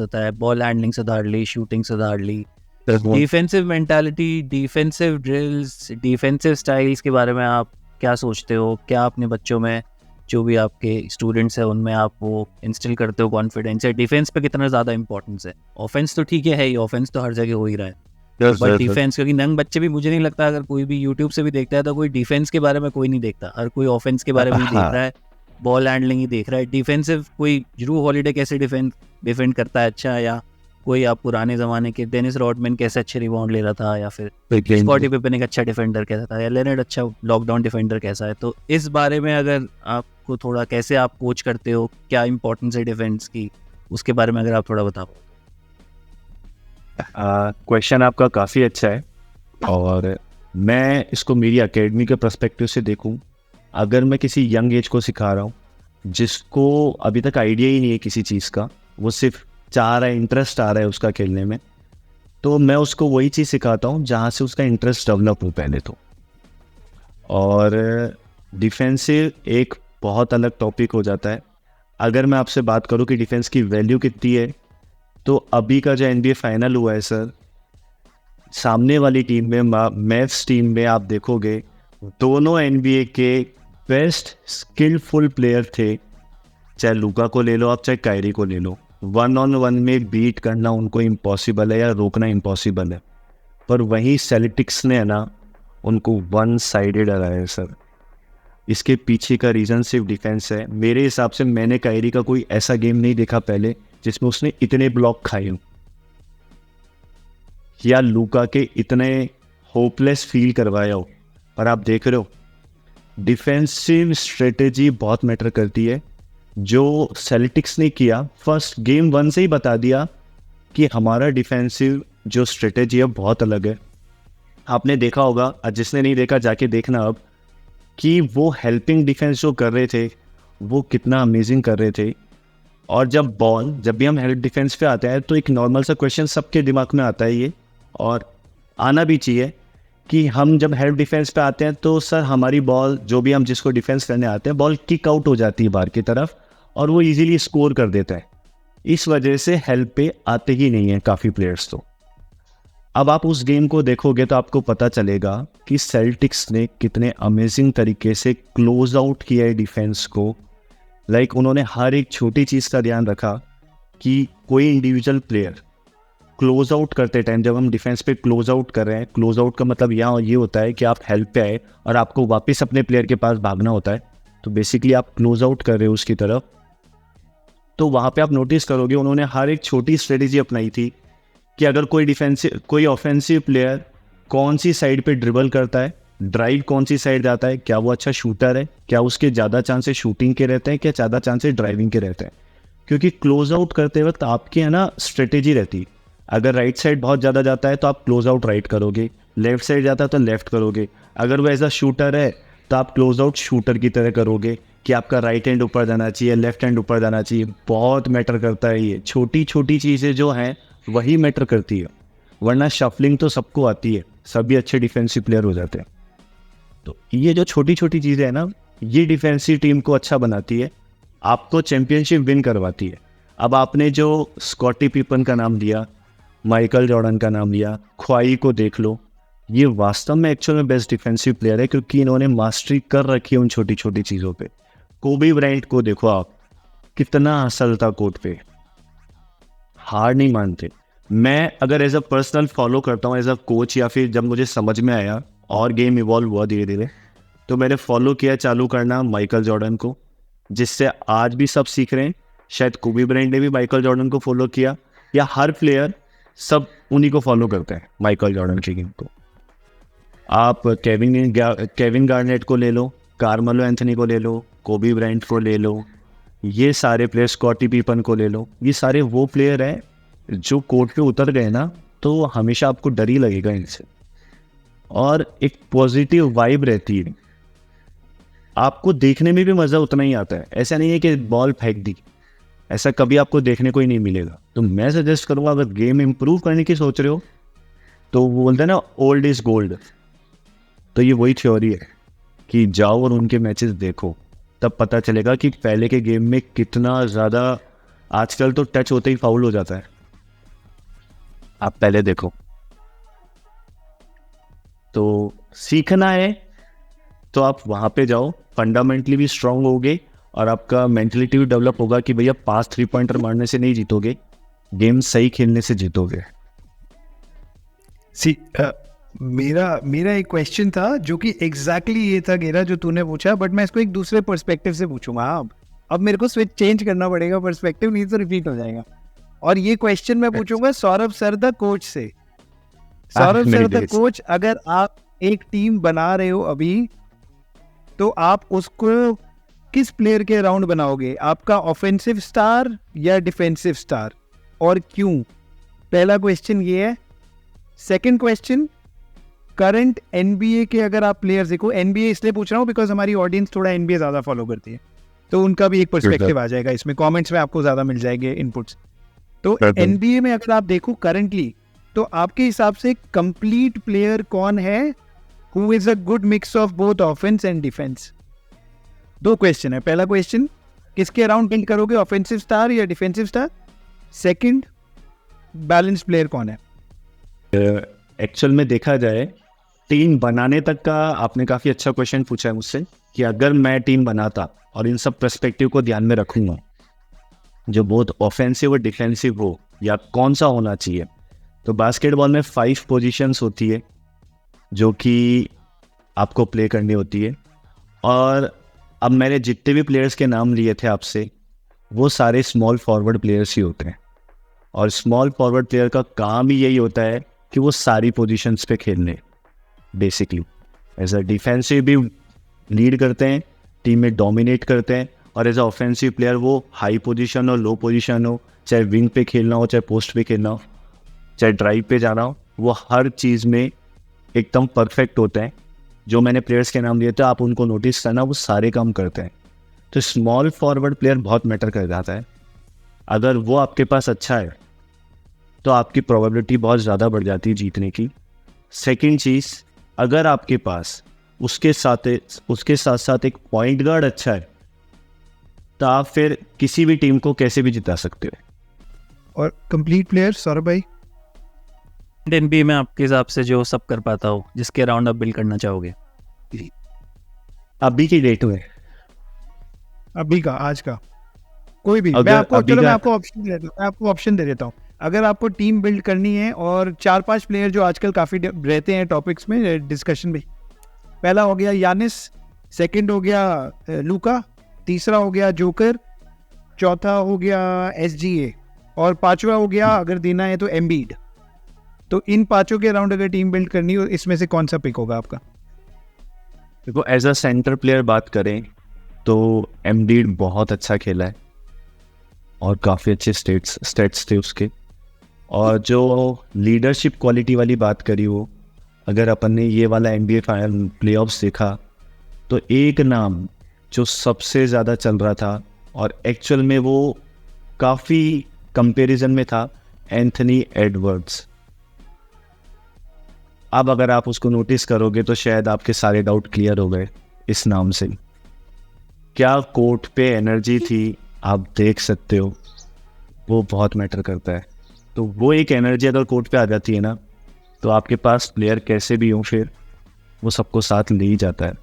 [SPEAKER 1] होता है, बॉल हैंडलिंग सुधार ली, शूटिंग सुधार ली, defensive mentality, defensive drills, defensive styles के बारे में आप क्या सोचते हो? क्या अपने बच्चों में जो भी आपके स्टूडेंट्स हैं उनमें आप वो इंस्टिल करते हो कॉन्फिडेंस, या डिफेंस पे कितना ज़्यादा इंपॉर्टेंस है? ऑफेंस तो ठीक है ही, ऑफेंस तो हर जगह हो ही रहा है, बट डिफेंस, क्योंकि यंग बच्चे भी, मुझे नहीं लगता अगर कोई भी यूट्यूब से भी देखता है तो कोई डिफेंस के बारे में कोई नहीं देखता, हर कोई ऑफेंस के बारे में ही देख रहा है, बॉल हैंडलिंग ही देख रहा है। डिफेंसिव कोई ड्रू हॉलीडे कैसे डिफेंड करता है अच्छा, या कोई आप पुराने ज़माने के डेनिस रॉडमैन कैसे अच्छे रिबाउंड ले रहा था, या फिर स्कॉटी पिपन एक अच्छा डिफेंडर कैसा था, या लेनर्ड अच्छा लॉकडाउन डिफेंडर कैसा है। तो इस बारे में अगर आपको थोड़ा, कैसे आप कोच करते हो, क्या इंपॉर्टेंस है डिफेंस की, उसके बारे में अगर आप थोड़ा बताओ।
[SPEAKER 2] क्वेश्चन आपका काफ़ी अच्छा है, और मैं इसको मेरी एकेडमी के पर्सपेक्टिव से देखूं, अगर मैं किसी यंग एज को सिखा रहा हूं जिसको अभी तक आइडिया ही नहीं है किसी चीज़ का, वो सिर्फ चाह रहा है, इंटरेस्ट आ रहा है उसका खेलने में, तो मैं उसको वही चीज़ सिखाता हूँ जहाँ से उसका इंटरेस्ट डेवलप हो पहले तो। और डिफेंसिव एक बहुत अलग टॉपिक हो जाता है। अगर मैं आपसे बात करूँ कि डिफेंस की वैल्यू कितनी है, तो अभी का जो NBA फाइनल हुआ है सर, सामने वाली टीम में, मैव्स टीम में आप देखोगे दोनों NBA के बेस्ट स्किलफुल प्लेयर थे। चाहे लूका को ले लो आप, चाहे कायरी को ले लो, 1-on-1 में बीट करना उनको इम्पॉसिबल है, या रोकना इम्पॉसिबल है। पर वहीं सेल्टिक्स ने है ना उनको वन साइडेड हराया है सर। इसके पीछे का रीज़न सिर्फ डिफेंस है। मेरे हिसाब से मैंने कायरी का कोई ऐसा गेम नहीं देखा पहले जिसमें उसने इतने ब्लॉक खाए हों, या लूका के इतने होपलेस फील करवाया हो। पर आप देख रहे हो डिफेंसिव स्ट्रेटेजी बहुत मैटर करती है। जो सेल्टिक्स ने किया, फर्स्ट गेम 1 से ही बता दिया कि हमारा डिफेंसिव जो स्ट्रेटेजी है बहुत अलग है। आपने देखा होगा, जिसने नहीं देखा जाके देखना अब, कि वो हेल्पिंग डिफेंस जो कर रहे थे वो कितना अमेजिंग कर रहे थे। और जब भी हम हेल्प डिफेंस पे आते हैं तो एक नॉर्मल सा क्वेश्चन सबके दिमाग में आता है ये, और आना भी चाहिए, कि हम जब हेल्प डिफेंस पे आते हैं तो सर हमारी बॉल, जो भी हम जिसको डिफेंस करने आते हैं, बॉल किक आउट हो जाती है बाहर की तरफ, और वो इजीली स्कोर कर देता है। इस वजह से हेल्प पे आते ही नहीं है काफ़ी प्लेयर्स। तो अब आप उस गेम को देखोगे तो आपको पता चलेगा कि सेल्टिक्स ने कितने अमेजिंग तरीके से क्लोज आउट किया है डिफेंस को। उन्होंने हर एक छोटी चीज़ का ध्यान रखा कि कोई इंडिविजुअल प्लेयर क्लोज आउट करते टाइम, जब हम डिफेंस पे क्लोज आउट कर रहे हैं, क्लोज आउट का मतलब यहाँ ये होता है कि आप हेल्प पे आए और आपको वापस अपने प्लेयर के पास भागना होता है, तो बेसिकली आप क्लोज आउट कर रहे हो उसकी तरफ। तो वहाँ पे आप नोटिस करोगे उन्होंने हर एक छोटी स्ट्रेटेजी अपनाई थी कि अगर कोई ऑफेंसिव प्लेयर कौन सी साइड पे ड्रिबल करता है, ड्राइव कौन सी साइड जाता है, क्या वो अच्छा शूटर है, क्या उसके ज़्यादा चांसेस शूटिंग के रहते हैं, क्या ज़्यादा चांसेस ड्राइविंग के रहते हैं। क्योंकि क्लोज आउट करते वक्त आपकी है ना स्ट्रेटेजी रहती है। अगर राइट साइड बहुत ज़्यादा जाता है तो आप क्लोज आउट राइट करोगे, लेफ्ट साइड जाता है तो लेफ्ट करोगे। अगर वो एज अ शूटर है तो आप क्लोज आउट शूटर की तरह करोगे कि आपका राइट हैंड ऊपर जाना चाहिए, लेफ्ट हैंड ऊपर जाना चाहिए। बहुत मैटर करता है ये छोटी छोटी चीज़ें जो हैं, वही मैटर करती है। वरना शफलिंग तो सबको आती है, सभी अच्छे डिफेंसिव प्लेयर हो जाते हैं। तो ये जो छोटी छोटी चीज़ें हैं ना, ये डिफेंसिव टीम को अच्छा बनाती है, आपको चैंपियनशिप विन करवाती है। अब आपने जो स्कॉटी पिपन का नाम लिया, माइकल जॉर्डन का नाम लिया, ख्वाई को देख लो, ये वास्तव में एक्चुअल में बेस्ट डिफेंसिव प्लेयर है, क्योंकि इन्होंने मास्टरी कर रखी है उन छोटी छोटी चीज़ों पे। कोबी ब्रायंट को देखो आप, कितना असल था कोर्ट पे, हार नहीं मानते। मैं अगर एज अ पर्सनल फॉलो करता हूँ एज अ कोच, या फिर जब मुझे समझ में आया और गेम इवॉल्व हुआ धीरे धीरे, तो मैंने फॉलो किया चालू करना माइकल जॉर्डन को, जिससे आज भी सब सीख रहे हैं। शायद कोबी ब्रायंट ने भी माइकल जॉर्डन को फॉलो किया, या हर प्लेयर सब उन्हीं को फॉलो करते हैं, माइकल जॉर्डन की गेम को। आप केविन गार्नेट को ले लो, कार्मेलो एंथनी को ले लो, कोबी ब्रायंट को ले लो, ये सारे प्लेयर, स्कॉटी पिपन को ले लो, ये सारे वो प्लेयर हैं जो कोर्ट पे उतर गए ना तो हमेशा आपको डर ही लगेगा इनसे। और एक पॉजिटिव वाइब रहती है, आपको देखने में भी मज़ा उतना ही आता है। ऐसा नहीं है कि बॉल फेंक दी, ऐसा कभी आपको देखने को ही नहीं मिलेगा। तो मैं सजेस्ट करूँगा, अगर गेम इंप्रूव करने की सोच रहे हो तो वो बोलते हैं ना ओल्ड इज गोल्ड, तो ये वही थ्योरी है कि जाओ और उनके मैचेस देखो, तब पता चलेगा कि पहले के गेम में कितना ज़्यादा, आजकल तो टच होते ही फाउल हो जाता है, आप पहले देखो। तो सीखना है तो आप वहाँ पे जाओ, फंडामेंटली भी स्ट्रांग होगे और आपका मेंटलिटी भी डेवलप होगा कि भैया पास 3 पॉइंटर मारने से नहीं जीतोगे, गेम सही खेलने से जीतोगे।
[SPEAKER 3] मेरा एक क्वेश्चन था जो कि एग्जैक्टली ये था गेरा जो तूने पूछा, बट मैं इसको एक दूसरे पर्सपेक्टिव से पूछूंगा। अब मेरे को स्विच चेंज करना पड़ेगा पर्सपेक्टिव, नहीं तो रिपीट हो जाएगा। और ये क्वेश्चन मैं पूछूंगा सौरभ सर द कोच से। सौरभ सर द कोच, अगर आप एक टीम बना रहे हो अभी, तो आप उसको किस प्लेयर के अराउंड बनाओगे? आपका ऑफेंसिव स्टार या डिफेंसिव स्टार, और क्यों? पहला क्वेश्चन ये है। सेकंड क्वेश्चन, करंट एनबीए के अगर आप प्लेयर्स देखो, एनबीए इसलिए पूछ रहा हूँ बिकॉज हमारी ऑडियंस थोड़ा एनबीए ज्यादा फॉलो करती है, तो उनका भी एक पर्सपेक्टिव आ जाएगा इसमें, कमेंट्स में आपको ज्यादा मिल जाएंगे इनपुट्स। तो एनबीए में अगर आप देखो करंटली, तो आपके हिसाब से कंप्लीट प्लेयर कौन है who is a good mix of both offence and defence? 2 question है। पहला क्वेश्चन, किसके अराउंड बिल्ड करोगे, ऑफेंसिव स्टार या defensive star? Second, balance player कौन है?
[SPEAKER 2] एक्चुअल में देखा जाए, टीम बनाने तक का आपने काफ़ी अच्छा क्वेश्चन पूछा है मुझसे कि अगर मैं टीम बनाता और इन सब पर्सपेक्टिव को ध्यान में रखूंगा, जो बहुत ऑफेंसिव और डिफेंसिव हो, या कौन सा होना चाहिए, तो बास्केटबॉल में 5 पोजीशंस होती है जो कि आपको प्ले करनी होती है। और अब मैंने जितने भी प्लेयर्स के नाम लिए थे आपसे, वो सारे स्मॉल फॉरवर्ड प्लेयर्स ही होते हैं। और स्मॉल फॉरवर्ड प्लेयर का काम ही यही होता है कि वो सारी पोजीशंस पे खेलने, बेसिकली एज अ डिफेंसिव भी लीड करते हैं, टीम में डोमिनेट करते हैं, और एज अ ऑफेंसिव प्लेयर वो हाई पोजीशन हो, लो पोजीशन हो, चाहे विंग पे खेलना हो, चाहे पोस्ट पे खेलना हो, चाहे ड्राइव पे जाना हो, वो हर चीज़ में एकदम परफेक्ट होते हैं। जो मैंने प्लेयर्स के नाम लिए थे, आप उनको नोटिस करना, वो सारे काम करते हैं। तो स्मॉल फॉरवर्ड प्लेयर बहुत मैटर कर जाता है। अगर वो आपके पास अच्छा है तो आपकी प्रोबेबिलिटी बहुत ज़्यादा बढ़ जाती है जीतने की। सेकंड चीज़, अगर आपके पास उसके साथ साथ एक पॉइंट गार्ड अच्छा है, तो आप फिर किसी भी टीम को कैसे भी जिता सकते हो।
[SPEAKER 3] और कंप्लीट प्लेयर सौरभ भाई?
[SPEAKER 1] एनबीए में आपके हिसाब से जो सब कर पाता हो, जिसके अराउंड आप बिल्ड करना चाहोगे
[SPEAKER 2] अभी की डेट में?
[SPEAKER 3] अभी का, आज का, कोई भी। मैं आपको ऑप्शन दे देता हूँ। अगर आपको टीम बिल्ड करनी है, और 4-5 प्लेयर जो आजकल काफ़ी रहते हैं टॉपिक्स में डिस्कशन में, पहला हो गया यानिस, सेकंड हो गया लूका, तीसरा हो गया जोकर, चौथा हो गया एसजीए, और पांचवा हो गया अगर देना है तो एम्बीड। तो इन पांचों के अराउंड अगर टीम बिल्ड करनी हो, इसमें से कौन सा पिक होगा आपका?
[SPEAKER 2] देखो, एज अ सेंटर प्लेयर बात करें तो एम्बीड बहुत अच्छा खेला है और काफ़ी अच्छे स्टेट्स थे उसके। और जो लीडरशिप क्वालिटी वाली बात करी हो, अगर अपन ने ये वाला NBA फाइनल प्लेऑफ्स देखा, तो एक नाम जो सबसे ज़्यादा चल रहा था और एक्चुअल में वो काफ़ी कंपैरिजन में था, एंथनी एडवर्ड्स। अब अगर आप उसको नोटिस करोगे तो शायद आपके सारे डाउट क्लियर हो गए इस नाम से। क्या कोर्ट पे एनर्जी थी, आप देख सकते हो, वो बहुत मैटर करता है। तो वो एक एनर्जी अगर कोर्ट पे आ जाती है ना, तो आपके पास प्लेयर कैसे भी हो, फिर वो सबको साथ ले ही जाता है।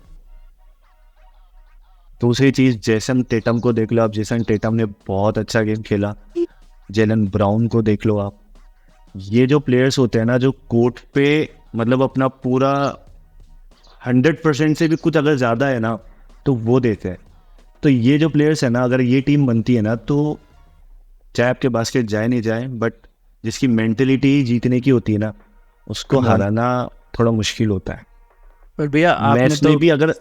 [SPEAKER 2] दूसरी चीज़, जेसन टेटम को देख लो आप। जेसन टेटम ने बहुत अच्छा गेम खेला। जेलन ब्राउन को देख लो आप। ये जो प्लेयर्स होते हैं ना, जो कोर्ट पे मतलब अपना पूरा 100% से भी कुछ अगर ज़्यादा है ना, तो वो देते हैं। तो ये जो प्लेयर्स है ना, अगर ये टीम बनती है ना, तो चाहे आपके बास्केट जाए नहीं जाए, बट जिसकी मेंटलिटी जीतने की होती है ना, उसको हराना थोड़ा मुश्किल होता है।
[SPEAKER 1] पर भैया आपने
[SPEAKER 2] तो भी अगर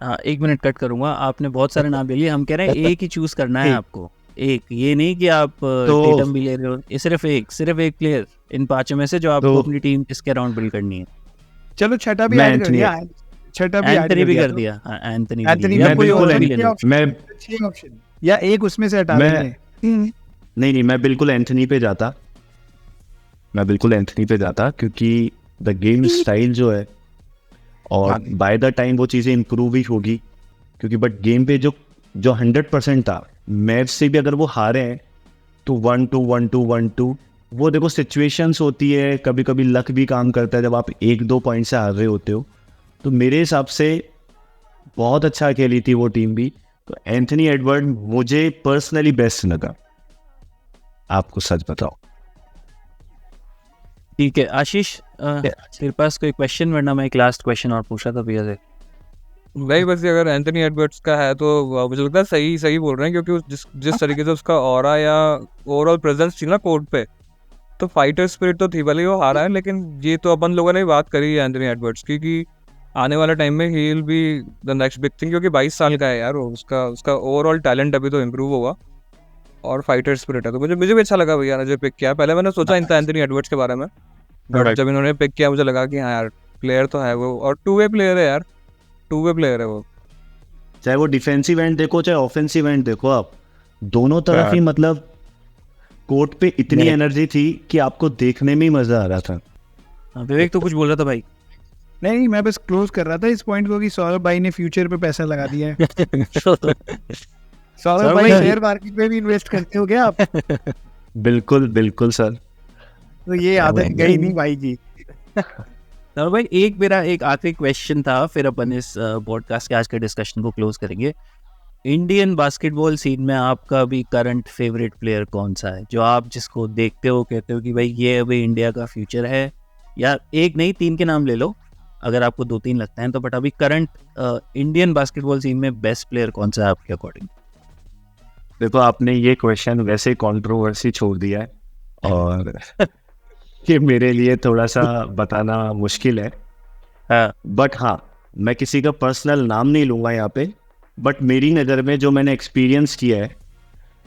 [SPEAKER 1] हाँ, 1 मिनट कट करूंगा। आपने बहुत सारे नाम ले लिए, हम कह रहे हैं एक ही चूज करना है आपको। एक, ये नहीं कि आप टेटम भी ले रहे हो, ये सिर्फ एक प्लेयर इन 5 में से जो आपको अपनी टीम इसके अराउंड बिल्ड करनी है।
[SPEAKER 3] चलो छठा भी ऐड कर दिया,
[SPEAKER 1] एंथनी भी कर दिया। एंथनी
[SPEAKER 3] ऑप्शन या एक उसमें से हटा देंगे।
[SPEAKER 2] नहीं, मैं बिल्कुल एंथनी पे जाता। क्योंकि द गेम स्टाइल जो है, और बाय द टाइम वो चीज़ें इम्प्रूव ही होगी। क्योंकि बट गेम पे जो 100% था, मैच से भी अगर वो हारे हैं तो 1-2 1-2 1-2, वो देखो सिचुएशंस होती है, कभी कभी लक भी काम करता है जब आप 1-2 पॉइंट से हार रहे होते हो। तो मेरे हिसाब से बहुत अच्छा खेली थी वो टीम भी, तो एंथनी एडवर्ड मुझे पर्सनली बेस्ट लगा, आपको सच बताओ।
[SPEAKER 1] ठीक है आशीष, तेरे पास कोई क्वेश्चन? वरना मैं एक लास्ट क्वेश्चन और पूछा था भैया से।
[SPEAKER 4] नहीं, बस ये अगर एंथनी एडवर्ड्स का है तो मुझे लगता है सही बोल रहे हैं, क्योंकि जिस तरीके से उसका ऑरा या ओवरऑल प्रेजेंस थी ना कोर्ट पे, तो फाइटर स्पिरिट तो थी, भले ही वो हारा है, लेकिन ये तो अपन लोगों ने बात करी है एंथनी एडवर्ड्स की कि आने वाले टाइम में he will be the next big thing, क्योंकि 22 साल का है यार वो, उसका ओवरऑल टैलेंट अभी तो इम्प्रूव होगा और फाइटर स्पिरिट है, तो मुझे भी अच्छा लगा भैया ने जो पिक किया। पहले मैंने सोचा एंथनी एडवर्ड्स के बारे में, बट जब इन्होंने पिक किया मुझे लगा कि हाँ यार प्लेयर तो है वो, और टू वे प्लेयर है यार, टू वे प्लेयर है वो।
[SPEAKER 2] चाहे वो डिफेंसिव एंड देखो चाहे ऑफेंसिव एंड देखो, आप दोनों तरफ ही मतलब कोर्ट पे इतनी एनर्जी थी कि आपको देखने में ही मजा आ रहा था।
[SPEAKER 1] विवेक तो कुछ बोल रहा था भाई।
[SPEAKER 3] नहीं, मैं बस क्लोज कर रहा था इस पॉइंट को कि सौरभ भाई ने फ्यूचर पे पैसा लगा दिया है। सौरभ भाई शेयर मार्केट में भी इन्वेस्ट करते हो क्या आप?
[SPEAKER 2] बिल्कुल बिल्कुल सर।
[SPEAKER 3] तो ये आदत गई नहीं भाई जी।
[SPEAKER 1] सौरभ भाई मेरा एक आखिरी क्वेश्चन था, फिर अपन इस पॉडकास्ट के आज के डिस्कशन को क्लोज करेंगे। इंडियन बास्केटबॉल सीन में आपका भी करंट फेवरेट प्लेयर कौन सा है, जो आप जिसको देखते हो कहते हो कि भाई ये अभी इंडिया का फ्यूचर है? या एक नहीं 3 के नाम ले लो अगर आपको 2-3 लगता है तो, बट अभी करंट इंडियन बास्केटबॉल सीन में बेस्ट प्लेयर कौन सा है आपके अकॉर्डिंग?
[SPEAKER 2] देखो आपने ये क्वेश्चन वैसे कंट्रोवर्सी छोड़ दिया है और ये मेरे लिए थोड़ा सा बताना मुश्किल है, बट हाँ मैं किसी का पर्सनल नाम नहीं लूँगा यहाँ पे, बट मेरी नज़र में जो मैंने एक्सपीरियंस किया है,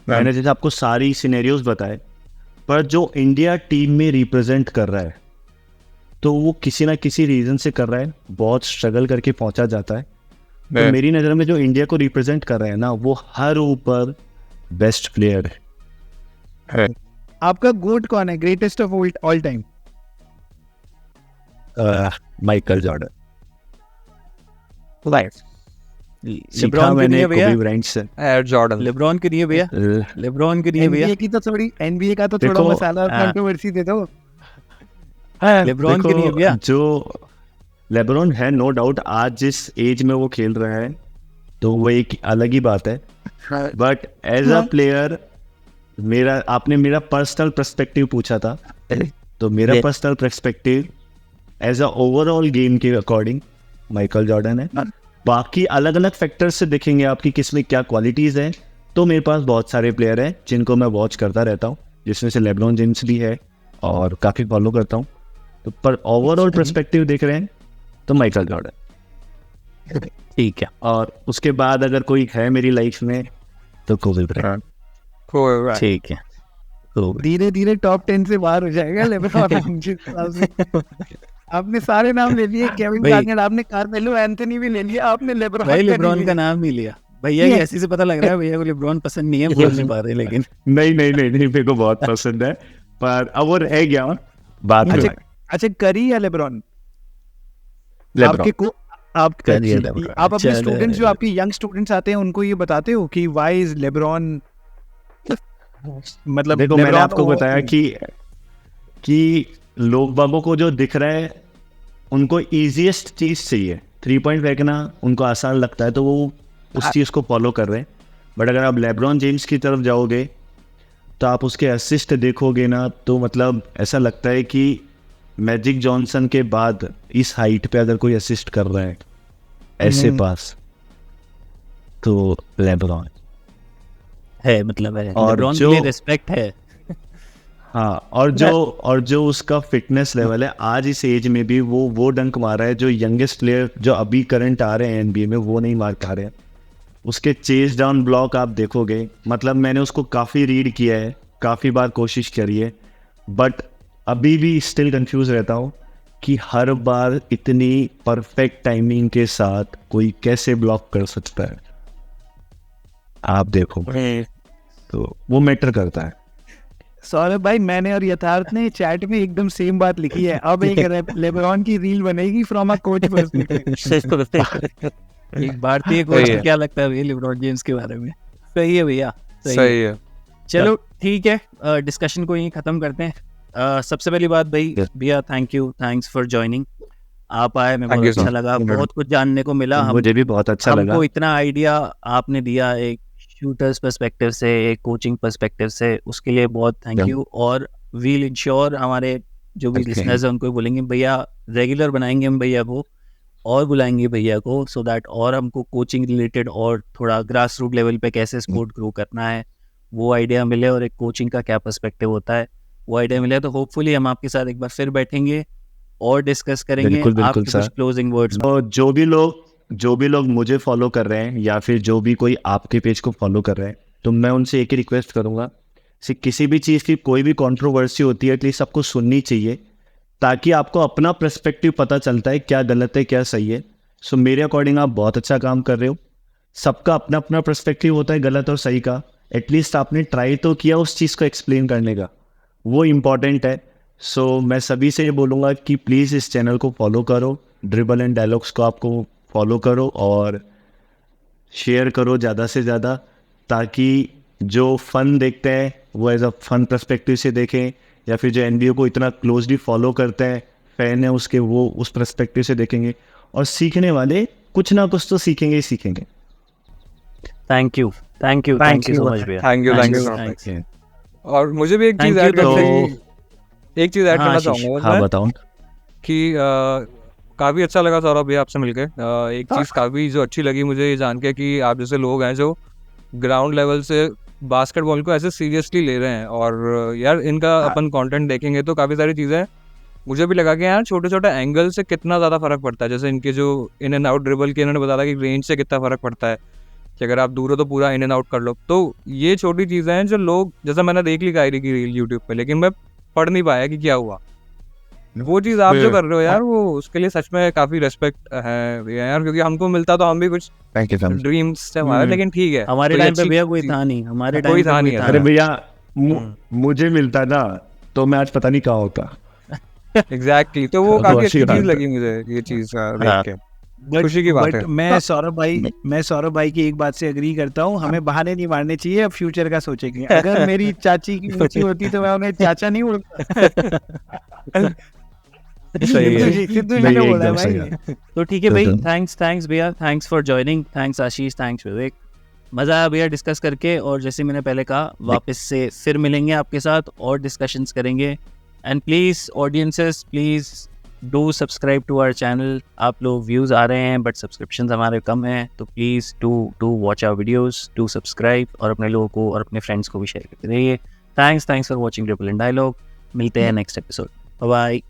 [SPEAKER 2] मैंने जैसे आपको सारी सिनेरियोज बताए, पर जो इंडिया टीम में रिप्रेजेंट कर रहा है तो वो किसी ना किसी रीज़न से कर रहा है, बहुत स्ट्रगल करके पहुंचा जाता है। तो मेरी नज़र में जो इंडिया को रिप्रेजेंट कर रहा है ना, वो हर ऊपर बेस्ट प्लेयर है।
[SPEAKER 3] आपका गोट कौन है, greatest of all time?
[SPEAKER 2] Michael Jordan.
[SPEAKER 1] LeBron के लिए भैया?
[SPEAKER 2] कोबी ब्रायंट से।
[SPEAKER 4] Air Jordan.
[SPEAKER 1] लेब्रॉन के लिए भैया? लेब्रॉन के लिए भैया?
[SPEAKER 3] एनबीए की तो थोड़ी, एनबीए का तो थोड़ा मसाला कंट्रोवर्सी दे दो।
[SPEAKER 1] लेब्रॉन के लिए भैया?
[SPEAKER 2] जो लेब्रॉन है नो डाउट, आज जिस एज में वो खेल रहा है तो वो एक अलग ही बात है, बट एज अ प्लेयर आपने मेरा पर्सनल पर्सपेक्टिव पूछा था, तो मेरा personal perspective as a overall game के अकॉर्डिंग माइकल जॉर्डन है। बाकी अलग अलग फैक्टर्स से देखेंगे आपकी किसमें क्या क्वालिटीज़ हैं, तो मेरे पास बहुत सारे प्लेयर हैं जिनको मैं वॉच करता रहता हूँ, जिसमें से लेब्रॉन जेम्स भी है और काफ़ी फॉलो करता हूँ, तो पर ओवरऑल पर्सपेक्टिव देख रहे हैं तो माइकल जॉर्डन।
[SPEAKER 1] ठीक है।
[SPEAKER 2] और उसके बाद अगर कोई है मेरी लाइफ में तो कोबी ब्रायंट।
[SPEAKER 1] ठीक है।
[SPEAKER 3] धीरे धीरे टॉप 10 से बाहर हो जाएगा लेब्रॉन। आपने सारे नाम ले लिए, केविन गार्नेट, आपने कार्मेलो एंथनी भी ले लिया, आपने लेब्रॉन
[SPEAKER 1] भाई लेब्रॉन का नाम नहीं लिया भैया, ये ऐसे से पता लग रहा है भैया को लेब्रॉन पसंद नहीं है, बोल नहीं पा रहे लेकिन।
[SPEAKER 2] नहीं मेरे को बहुत पसंद है, पर अब वो रह गया बात में।
[SPEAKER 3] अच्छा करी या लेब्रॉन? आप अपने स्टूडेंट्स, जो आपके यंग स्टूडेंट्स आते हैं, उनको ये बताते हो कि व्हाई इज लेब्रॉन, मतलब
[SPEAKER 2] देखो मैंने आपको बताया कि लोग बाबों को जो दिख रहा है उनको इजीएस्ट चीज चाहिए, 3 पॉइंट फेंकना उनको आसान लगता है तो वो उस चीज को फॉलो कर रहे हैं। बट अगर आप लेब्रॉन जेम्स की तरफ जाओगे तो आप उसके असिस्ट देखोगे ना, तो मतलब ऐसा लगता है कि मैजिक जॉनसन के बाद इस हाइट पे अगर कोई असिस्ट कर रहा है ऐसे पास, तो लेब्रॉन
[SPEAKER 1] है, मतलब है
[SPEAKER 2] और
[SPEAKER 1] लेब्रॉन के लिए रिस्पेक्ट है।
[SPEAKER 2] हाँ, और जो उसका फिटनेस लेवल है, आज इस एज में भी वो डंक मार रहा है जो यंगेस्ट प्लेयर जो अभी करंट आ रहे हैं एनबीए में वो नहीं मार पा रहे हैं। उसके चेस डाउन ब्लॉक आप देखोगे, मतलब मैंने उसको काफ़ी रीड किया है, काफ़ी बार कोशिश करी है, बट अभी भी स्टिल कंफ्यूज रहता हूँ कि हर बार इतनी परफेक्ट टाइमिंग के साथ कोई कैसे ब्लॉक कर सकता है। आप देखो तो वो मैटर करता है।
[SPEAKER 3] सौरभ भाई, मैंने और यथार्थ ने चैट में एकदम सेम बात लिखी है, अब एक लेब्रॉन की रील बनेगी फ्रॉम अ कोच पर्सपेक्टिव।
[SPEAKER 1] एक भारतीय कोच को क्या लगता है भैया लेब्रॉन जेम्स के बारे में? सही है भैया, सही है। चलो ठीक है, डिस्कशन को यहीं खत्म करते हैं। सबसे पहली बात भाई भैया, थैंक्स फॉर ज्वाइनिंग। आप आए, मैं
[SPEAKER 4] Thank
[SPEAKER 1] बहुत
[SPEAKER 4] you,
[SPEAKER 1] अच्छा
[SPEAKER 4] sir.
[SPEAKER 1] लगा, बहुत कुछ जानने को मिला।
[SPEAKER 2] मुझे भी बहुत अच्छा लगा।
[SPEAKER 1] हमको इतना आइडिया आपने दिया एक शूटर्स पर्सपेक्टिव से, एक कोचिंग पर्सपेक्टिव से, उसके लिए बहुत थैंक
[SPEAKER 2] Yeah.
[SPEAKER 1] यू। और वील इंश्योर हमारे जो भी
[SPEAKER 2] Okay.
[SPEAKER 1] लिसनर्स हैं उनको भी बोलेंगे भैया रेगुलर बनाएंगे हम भैया को, और बुलाएंगे भैया को, सो दैट और हमको कोचिंग रिलेटेड और थोड़ा ग्रास रूट लेवल पे कैसे स्पोर्ट ग्रो करना है वो आइडिया मिले, और एक कोचिंग का क्या पर्सपेक्टिव होता है वो आइडिया मिले। तो होपफुली हम आपके साथ एक बार फिर बैठेंगे और डिस्कस करेंगे।
[SPEAKER 2] बिल्कुल, बिल्कुल,
[SPEAKER 1] आपके कुछ
[SPEAKER 2] सर।
[SPEAKER 1] Closing words.
[SPEAKER 2] तो जो भी लोग मुझे फॉलो कर रहे हैं या फिर जो भी कोई आपके पेज को फॉलो कर रहे हैं, तो मैं उनसे एक ही रिक्वेस्ट करूंगा, किसी भी चीज़ की कोई भी कंट्रोवर्सी होती है एटलीस्ट सबको सुननी चाहिए, ताकि आपको अपना पर्सपेक्टिव पता चलता है क्या गलत है क्या सही है। सो मेरे अकॉर्डिंग आप बहुत अच्छा काम कर रहे हो। सबका अपना अपना पर्सपेक्टिव होता है गलत और सही का, एटलीस्ट आपने ट्राई तो किया उस चीज़ को एक्सप्लेन करने का, वो इम्पॉर्टेंट है। सो मैं सभी से ये बोलूँगा कि प्लीज़ इस चैनल को फॉलो करो, ड्रिबल एंड डायलॉग्स को आपको फॉलो करो और शेयर करो ज़्यादा से ज़्यादा, ताकि जो फ़न देखते हैं वो एज अ फन पर्सपेक्टिव से देखें, या फिर जो एनबीए को इतना क्लोजली फॉलो करते हैं, फ़ैन है उसके, वो उस पर्सपेक्टिव से देखेंगे, और सीखने वाले कुछ ना कुछ तो सीखेंगे ही सीखेंगे।
[SPEAKER 1] थैंक यू सो मच भैया।
[SPEAKER 4] Thank you, thank you, sir.
[SPEAKER 1] Thanks.
[SPEAKER 4] और मुझे भी एक
[SPEAKER 1] Thank
[SPEAKER 4] चीज़
[SPEAKER 1] you,
[SPEAKER 4] ऐड
[SPEAKER 1] तो-
[SPEAKER 4] एक चीज़ ऐड
[SPEAKER 1] हाँ,
[SPEAKER 4] करना
[SPEAKER 1] आशीष,
[SPEAKER 4] चाहूँगा
[SPEAKER 2] हाँ
[SPEAKER 4] मैं
[SPEAKER 2] बताओ।
[SPEAKER 4] कि काफ़ी अच्छा लगा सौरभ भैया आपसे मिलके। एक चीज़ काफ़ी जो अच्छी लगी मुझे ये जान के कि आप जैसे लोग हैं जो ग्राउंड लेवल से बास्केटबॉल को ऐसे सीरियसली ले रहे हैं, और यार इनका अपन कंटेंट देखेंगे तो काफ़ी सारी चीज़ें मुझे भी लगा कि यार छोटे छोटे एंगल से कितना ज़्यादा फ़र्क पड़ता है। जैसे इनके जो इन एंड आउट ड्रिबल के इन्होंने बताया कि रेंज से कितना फ़र्क पड़ता है, कि अगर आप दूर हो तो पूरा इन एंड आउट कर लो। तो ये छोटी चीज़ें हैं जो लोग, जैसे मैंने देख ली कायरी की रील यूट्यूब पे, लेकिन मैं पढ़ नहीं पाया कि क्या हुआ। वो चीज़ आप जो कर रहे हो यार, वो उसके लिए सच में काफ़ी रेस्पेक्ट है यार, क्योंकि हमको मिलता तो हम भी कुछ
[SPEAKER 2] थैंक यू सर।
[SPEAKER 4] ड्रीम्स से हमारे, लेकिन ठीक है
[SPEAKER 1] हमारे
[SPEAKER 4] कोई
[SPEAKER 1] टाइम पे
[SPEAKER 4] अच्छी
[SPEAKER 1] भैया कोई
[SPEAKER 4] चीज़-
[SPEAKER 1] था नहीं, हमारे
[SPEAKER 4] कोई
[SPEAKER 1] टाइम पे
[SPEAKER 4] था
[SPEAKER 1] कोई
[SPEAKER 4] नहीं
[SPEAKER 1] था
[SPEAKER 2] अरे
[SPEAKER 1] नहीं।
[SPEAKER 2] भैया मुझे मिलता ना तो मैं आज पता नहीं कहाँ होता।
[SPEAKER 4] एग्जैक्टली, तो वो
[SPEAKER 2] तो
[SPEAKER 4] काफ़ी
[SPEAKER 2] अच्छी
[SPEAKER 4] अच्छी चीज़
[SPEAKER 2] बात है।
[SPEAKER 4] लगी मुझे ये चीज़
[SPEAKER 1] हाँ।
[SPEAKER 4] देख के। खुशी की बात है।
[SPEAKER 3] मैं सौरभ भाई की एक बात से एग्री करता हूँ, हमें बहाने नहीं मारने चाहिए, अब फ्यूचर का सोचेंगे। अगर मेरी चाची की ऊंची होती तो मैं उन्हें चाचा नहीं बोलता।
[SPEAKER 4] सही है।
[SPEAKER 3] सिद्धू जी
[SPEAKER 2] नहीं,
[SPEAKER 3] ने बोला है
[SPEAKER 2] एकदम सही
[SPEAKER 3] भाई।
[SPEAKER 2] है।
[SPEAKER 1] तो ठीक है भाई,
[SPEAKER 2] तो-
[SPEAKER 1] थैंक्स भैया, thanks for joining, thanks Ashish, thanks Vivek. मज़ा आया भैया डिस्कस करके, और जैसे मैंने पहले कहा वापस से फिर मिलेंगे आपके साथ और डिस्कशंस करेंगे। And please audiences, please do subscribe to our channel. आप लोग व्यूज़ आ रहे हैं बट सब्सक्रिप्शन हमारे कम हैं, तो please do watch our videos, do subscribe, और अपने लोगों को और अपने फ्रेंड्स को भी शेयर करते रहिए। Thanks for watching dribble and dialogue. मिलते हैं नेक्स्ट एपिसोड। Bye bye.